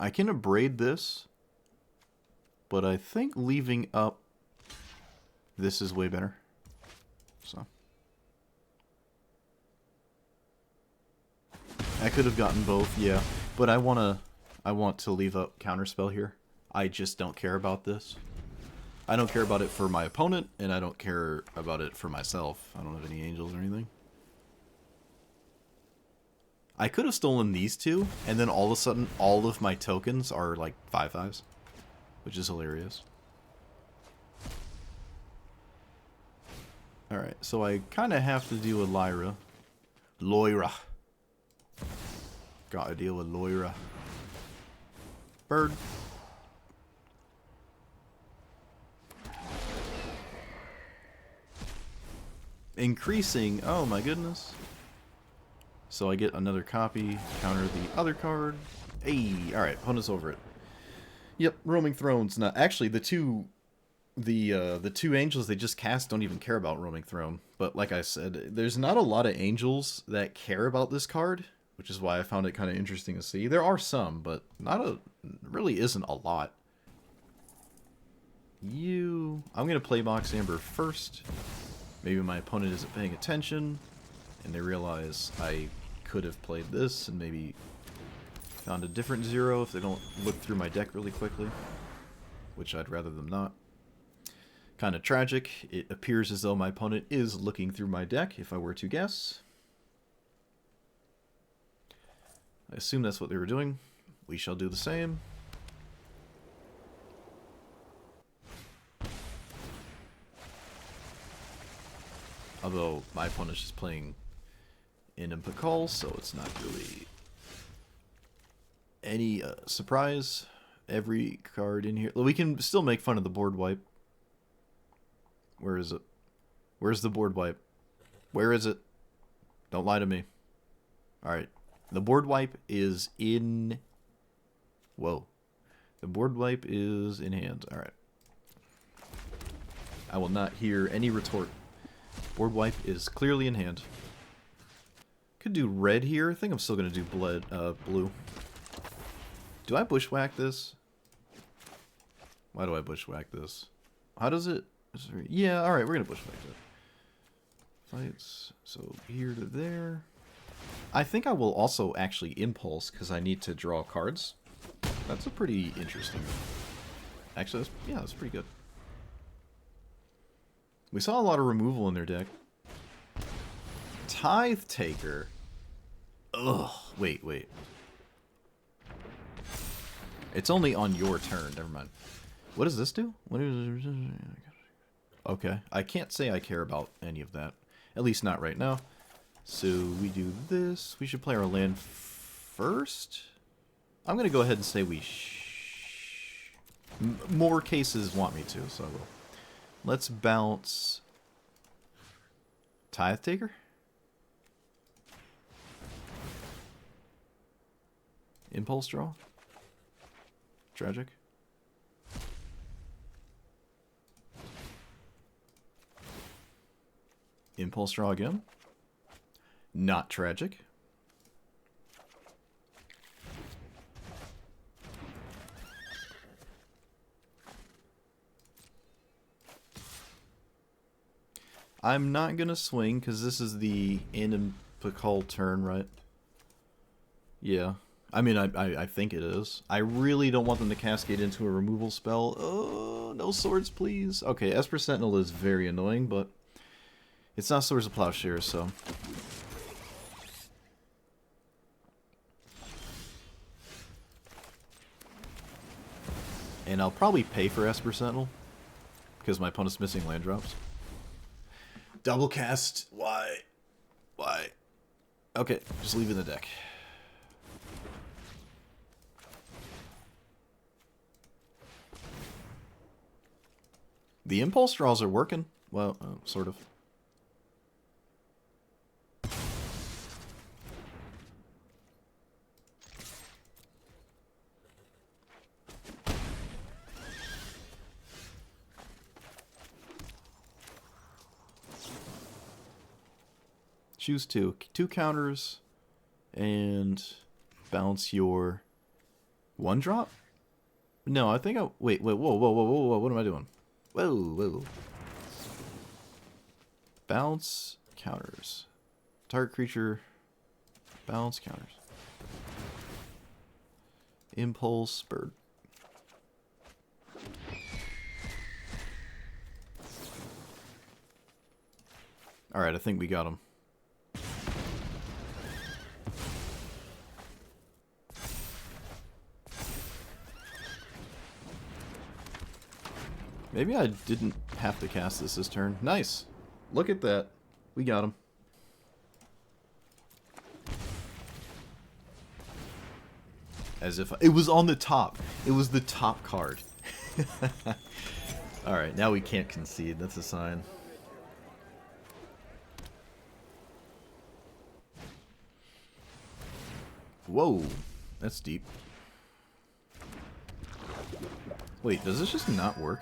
A: I can abrade this, but I think leaving up this is way better. So I could have gotten both, yeah, but I want to leave up counterspell here. I just don't care about this. I don't care about it for my opponent, and I don't care about it for myself. I don't have any angels or anything. I could have stolen these two, and then all of a sudden, all of my tokens are like 5/5s, which is hilarious. Alright, so I kind of have to deal with Lyra. Loira. Gotta deal with Loira. Bird. Increasing, oh my goodness. So I get another copy, counter the other card. Hey, alright, opponent's over it. Yep, Roaming Throne's not... Actually, the two angels they just cast don't even care about Roaming Throne. But like I said, there's not a lot of angels that care about this card, which is why I found it kind of interesting to see. There are some, but really isn't a lot. I'm going to play Mox Amber first. Maybe my opponent isn't paying attention, and they realize I could have played this and maybe found a different 0 if they don't look through my deck really quickly, which I'd rather them not. Kind of tragic. It appears as though my opponent is looking through my deck, if I were to guess. I assume that's what they were doing. We shall do the same. Although my opponent's just playing in Pakal, so it's not really any surprise. Every card in here... We can still make fun of the board wipe. Where is it? Where's the board wipe? Where is it? Don't lie to me. Alright. The board wipe is in... Whoa. The board wipe is in hand. Alright. I will not hear any retort. Board wipe is clearly in hand. Could do red here. I think I'm still going to do blue. Do I bushwhack this? Why do I bushwhack this? How does it... Yeah, alright, we're going to bushwhack it. Fights. So here to there. I think I will also actually impulse because I need to draw cards. That's a pretty interesting... Actually, that's pretty good. We saw a lot of removal in their deck. Tithe Taker. Ugh. Wait. It's only on your turn. Never mind. What does this do? Okay. I can't say I care about any of that. At least not right now. So we do this. We should play our land first. I'm going to go ahead and say we more cases want me to, so I will. Let's bounce Tithe Taker. Impulse draw. Tragic. Impulse draw again. Not tragic. I'm not going to swing because this is the Pakal turn, right? Yeah. I mean, I think it is. I really don't want them to cascade into a removal spell. Oh, no swords, please. Okay, Esper Sentinel is very annoying, but it's not Swords of Plowshare, so And I'll probably pay for Esper Sentinel, because my opponent's missing land drops. Double cast. Why? Why? Okay, just leave it in the deck. The impulse draws are working. Well, sort of. Choose two counters, and bounce your one drop? No, I think wait, whoa, what am I doing? Whoa. Bounce counters. Target creature, bounce counters. Impulse, bird. Alright, I think we got him. Maybe I didn't have to cast this turn. Nice. Look at that. We got him. As if it was on the top. It was the top card. Alright, now we can't concede. That's a sign. Whoa. That's deep. Wait, does this just not work?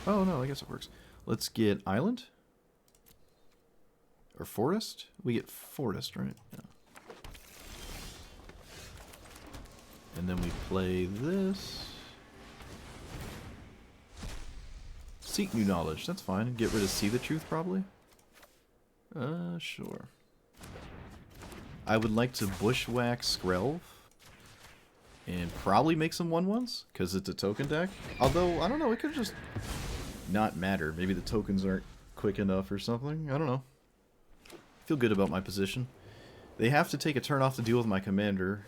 A: Oh, no, I guess it works. Let's get Island. Or Forest? We get Forest, right? Yeah. And then we play this. Seek new knowledge. That's fine. Get rid of See the Truth, probably? Sure. I would like to Bushwhack Skrelv. And probably make some 1/1s, because it's a token deck. Although, I don't know, it could just not matter. Maybe the tokens aren't quick enough or something. I don't know. Feel good about my position. They have to take a turn off to deal with my commander,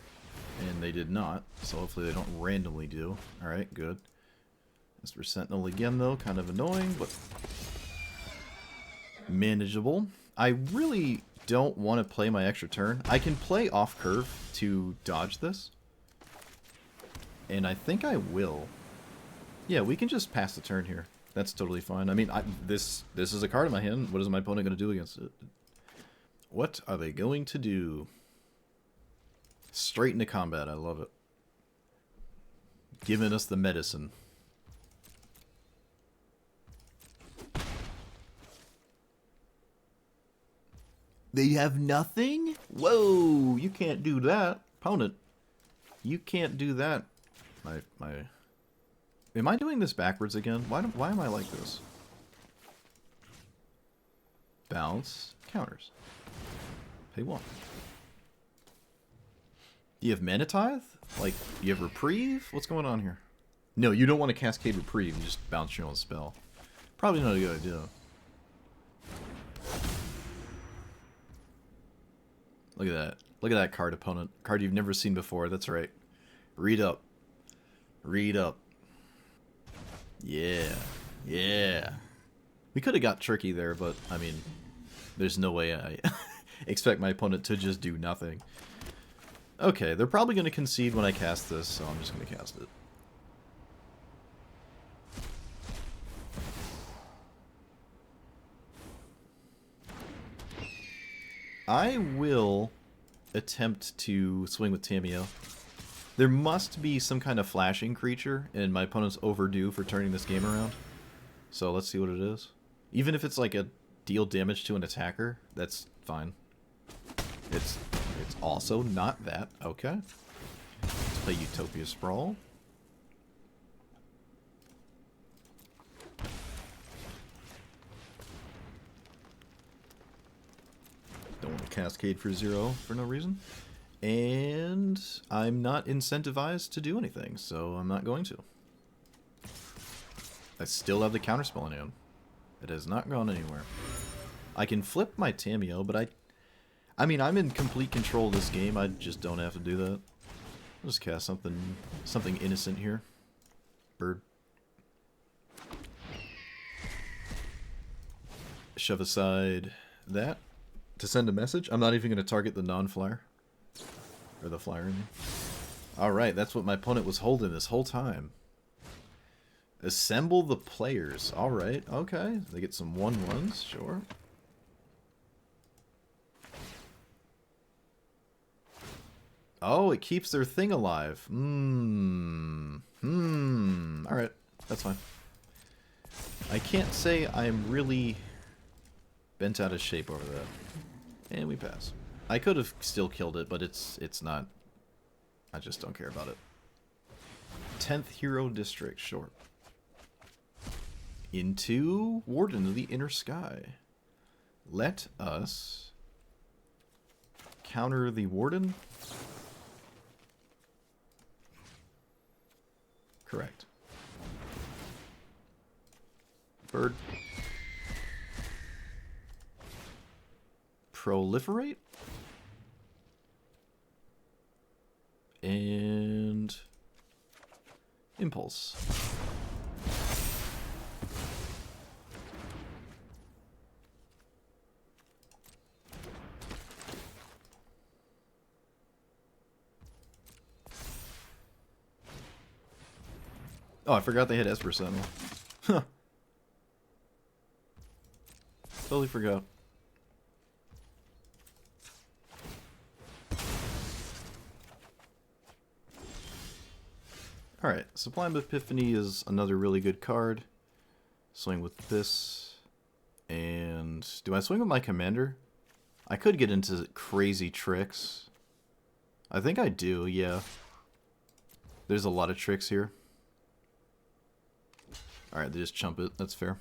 A: and they did not. So hopefully they don't randomly do. Alright, good. Mr. Sentinel again, though. Kind of annoying, but manageable. I really don't want to play my extra turn. I can play off curve to dodge this. And I think I will. Yeah, we can just pass the turn here. That's totally fine. I mean, this is a card in my hand. What is my opponent going to do against it? What are they going to do? Straight into combat. I love it. Giving us the medicine. They have nothing? Whoa, you can't do that. Opponent, you can't do that. Am I doing this backwards again? Why am I like this? Bounce, counters. Pay 1. Do you have Mana Tithe? Like, you have Reprieve? What's going on here? No, you don't want to Cascade Reprieve. You just bounce your own spell. Probably not a good idea. Look at that. Look at that card, opponent. Card you've never seen before. That's right. Read up. Read up. Yeah. Yeah. We could have got tricky there, but, I mean, there's no way I expect my opponent to just do nothing. Okay, they're probably going to concede when I cast this, so I'm just going to cast it. I will attempt to swing with Tamiyo. There must be some kind of flashing creature, and my opponent's overdue for turning this game around. So let's see what it is. Even if it's like a deal damage to an attacker, that's fine. It's also not that. Okay. Let's play Utopia Sprawl. Don't want to Cascade for 0 for no reason. And I'm not incentivized to do anything, so I'm not going to. I still have the counterspell in hand. It has not gone anywhere. I can flip my Tamiyo, but I mean, I'm in complete control of this game. I just don't have to do that. I'll just cast something innocent here. Bird. Shove aside that to send a message. I'm not even going to target the non-flyer. Or the flyer, I mean. Alright, that's what my opponent was holding this whole time. Assemble the players. Alright, okay. They get some 1/1s, sure. Oh, it keeps their thing alive. Alright, that's fine. I can't say I'm really bent out of shape over that. And we pass. I could have still killed it, but it's not. I just don't care about it. 10th Hero District, short. Into Warden of the Inner Sky. Let us counter the Warden. Correct. Bird. Proliferate. And Impulse. Oh, I forgot they had Esper Sentinel. Huh. Totally forgot. Alright, Sublime Epiphany is another really good card. Swing with this. And do I swing with my commander? I could get into crazy tricks. I think I do, yeah. There's a lot of tricks here. Alright, they just chump it. That's fair.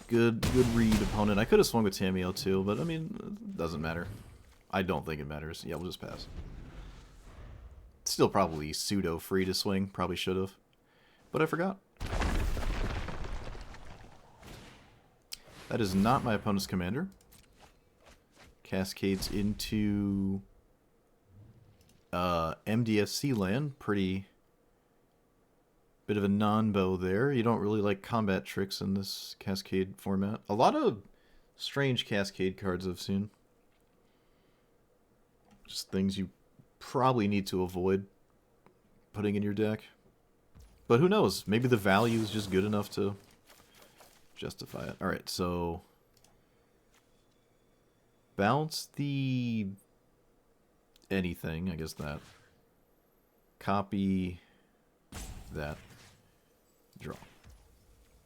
A: Good read, opponent. I could have swung with Tamiyo too, but I mean, it doesn't matter. I don't think it matters. Yeah, we'll just pass. Still probably pseudo free to swing. Probably should have. But I forgot. That is not my opponent's commander. Cascades into MDFC land. Pretty bit of a non-bow there. You don't really like combat tricks in this Cascade format. A lot of strange Cascade cards I've seen. Just things you probably need to avoid putting in your deck. But who knows? Maybe the value is just good enough to justify it. Alright, so bounce the anything, I guess that. Copy that. Draw.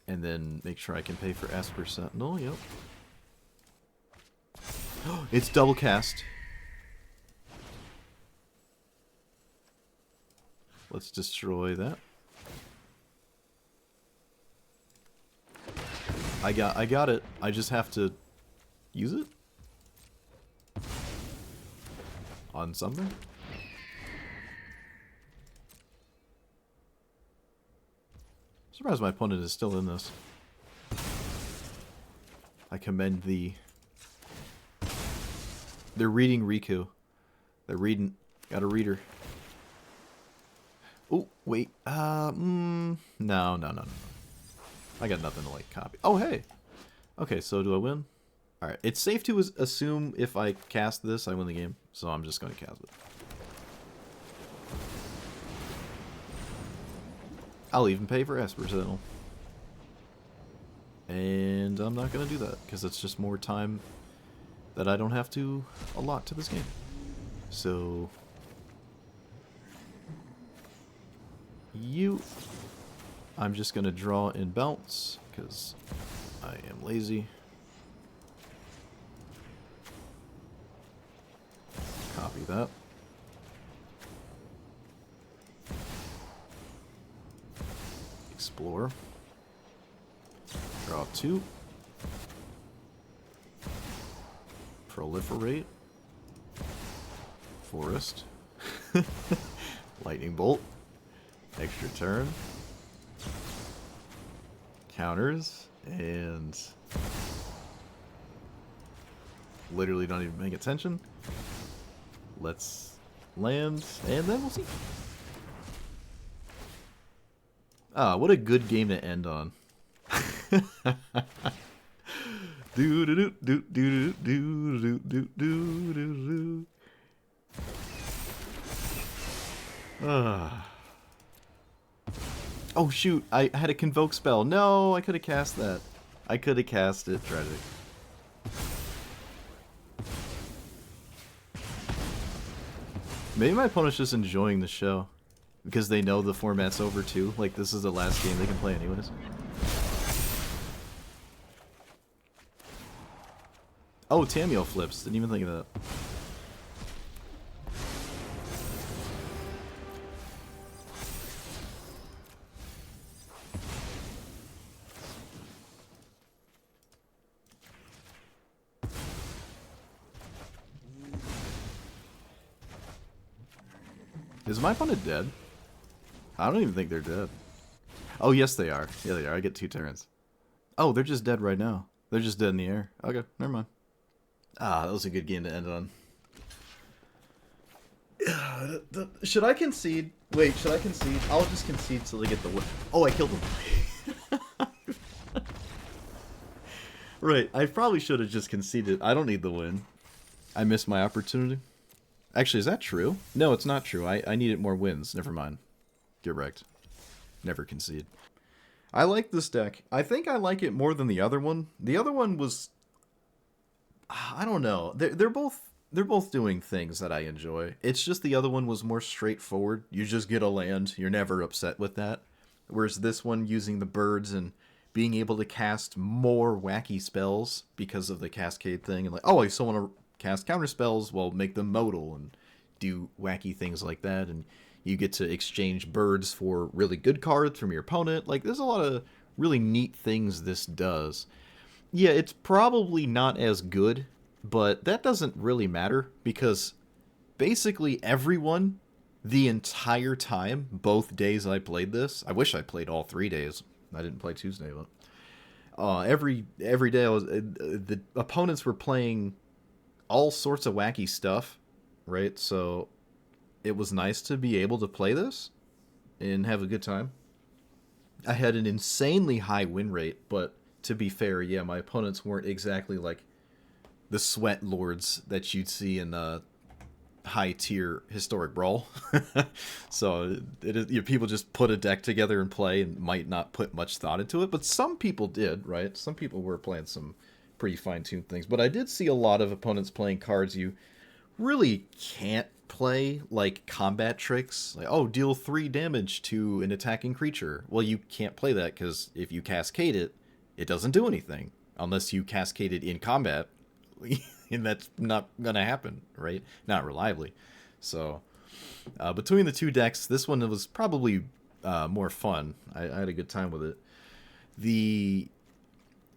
A: And then make sure I can pay for Esper Sentinel, yep. It's double cast. Let's destroy that. I got it. I just have to use it on something. Surprised my opponent is still in this. I commend the... They're reading Riku. They're reading... Got a reader. Oh, wait. No. I got nothing to, like, copy. Oh, hey! Okay, so do I win? Alright, it's safe to assume if I cast this, I win the game. So I'm just going to cast it. I'll even pay for Esper Sentinel. And I'm not going to do that, because it's just more time that I don't have to allot to this game. So... I'm just going to draw and bounce, because I am lazy. Copy that. Explore. Draw 2. Proliferate. Forest. Lightning Bolt. Extra turn. Counters. And literally don't even pay attention. Let's land, and then we'll see. Ah, what a good game to end on. Do do do do do do do do do do. Ah. Oh shoot! I had a convoke spell. No, I could have cast that. I could have cast it. Tragic. Maybe my opponent's just enjoying the show because they know the format's over too. Like this is the last game they can play anyways. Oh, Tamio flips. Didn't even think of that. Is my opponent dead? I don't even think they're dead. Oh, yes they are. Yeah, they are. I get 2 turns. Oh, they're just dead right now. They're just dead in the air. Okay, never mind. Ah, that was a good game to end on. Should I concede? Wait, should I concede? I'll just concede till they get the win. Oh, I killed them. Right, I probably should have just conceded. I don't need the win. I missed my opportunity. Actually, is that true? No, it's not true. I needed more wins. Never mind. Get wrecked. Never concede. I like this deck. I think I like it more than the other one. The other one was... I don't know. They're both doing things that I enjoy. It's just the other one was more straightforward. You just get a land. You're never upset with that. Whereas this one, using the birds and being able to cast more wacky spells because of the Cascade thing. And like, oh, I still want to cast counter spells. Well, make them modal and do wacky things like that. And you get to exchange birds for really good cards from your opponent. Like, there's a lot of really neat things this does. Yeah, it's probably not as good, but that doesn't really matter because basically everyone, the entire time, both days I played this, I wish I played all 3 days. I didn't play Tuesday, but every day I was the opponents were playing all sorts of wacky stuff, right? So it was nice to be able to play this and have a good time. I had an insanely high win rate, but to be fair, yeah, my opponents weren't exactly like the sweat lords that you'd see in high tier historic brawl. So people just put a deck together and play and might not put much thought into it, but some people did, right? Some people were playing some pretty fine-tuned things, but I did see a lot of opponents playing cards you really can't play, like combat tricks, like, oh, deal 3 damage to an attacking creature. Well, you can't play that because if you cascade it, it doesn't do anything unless you cascade it in combat. And that's not gonna happen, right? Not reliably. So between the 2 decks, this one was probably more fun. I had a good time with it.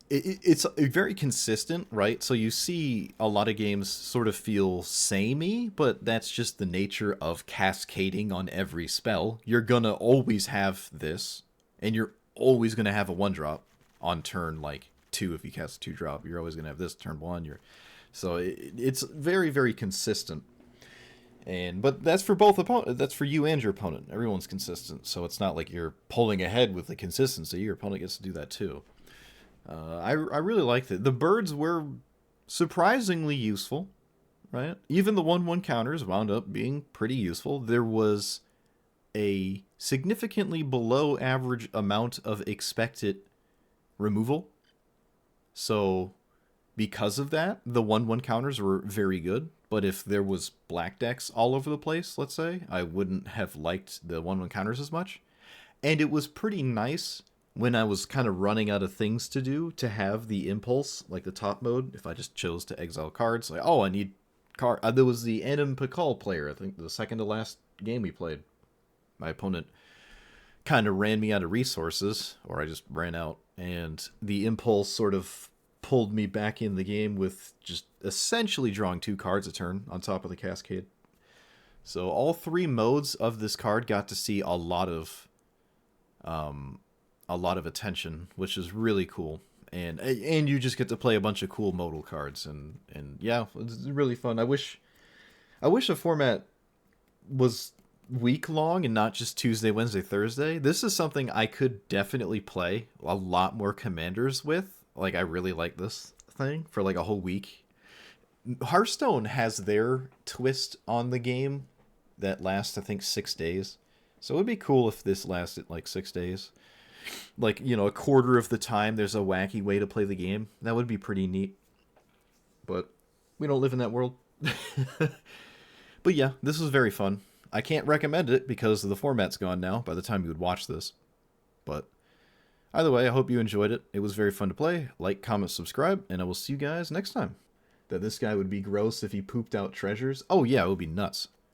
A: It's very consistent, right? So you see a lot of games sort of feel samey, but that's just the nature of cascading on every spell. You're gonna always have this, and you're always gonna have a 1-drop on turn like 2 if you cast a 2-drop. You're always gonna have this turn 1. So it's very, very consistent. But that's for both opponents. That's for you and your opponent. Everyone's consistent, so it's not like you're pulling ahead with the consistency. Your opponent gets to do that too. I really liked it. The birds were surprisingly useful, right? Even the 1/1 counters wound up being pretty useful. There was a significantly below average amount of expected removal. So because of that, the 1/1 counters were very good. But if there was black decks all over the place, let's say, I wouldn't have liked the 1/1 counters as much. And it was pretty nice when I was kind of running out of things to do to have the impulse, like the top mode, if I just chose to exile cards, like, oh, I need card. There was the Anim Pakal player, I think the second to last game we played. My opponent kind of ran me out of resources, or I just ran out, and the impulse sort of pulled me back in the game with just essentially drawing 2 cards a turn on top of the Cascade. So all 3 modes of this card got to see a lot of attention, which is really cool. And you just get to play a bunch of cool modal cards, and yeah, it's really fun. I wish a format was week long and not just Tuesday, Wednesday, Thursday, this is something I could definitely play a lot more commanders with. Like, I really like this thing for like a whole week. Hearthstone has their twist on the game that lasts, I think, 6 days. So it would be cool if this lasted like 6 days. Like, you know, a quarter of the time there's a wacky way to play the game. That would be pretty neat. But we don't live in that world. But yeah, this was very fun. I can't recommend it because the format's gone now by the time you would watch this. But either way, I hope you enjoyed it. It was very fun to play. Like, comment, subscribe, and I will see you guys next time. That this guy would be gross if he pooped out treasures? Oh yeah, it would be nuts.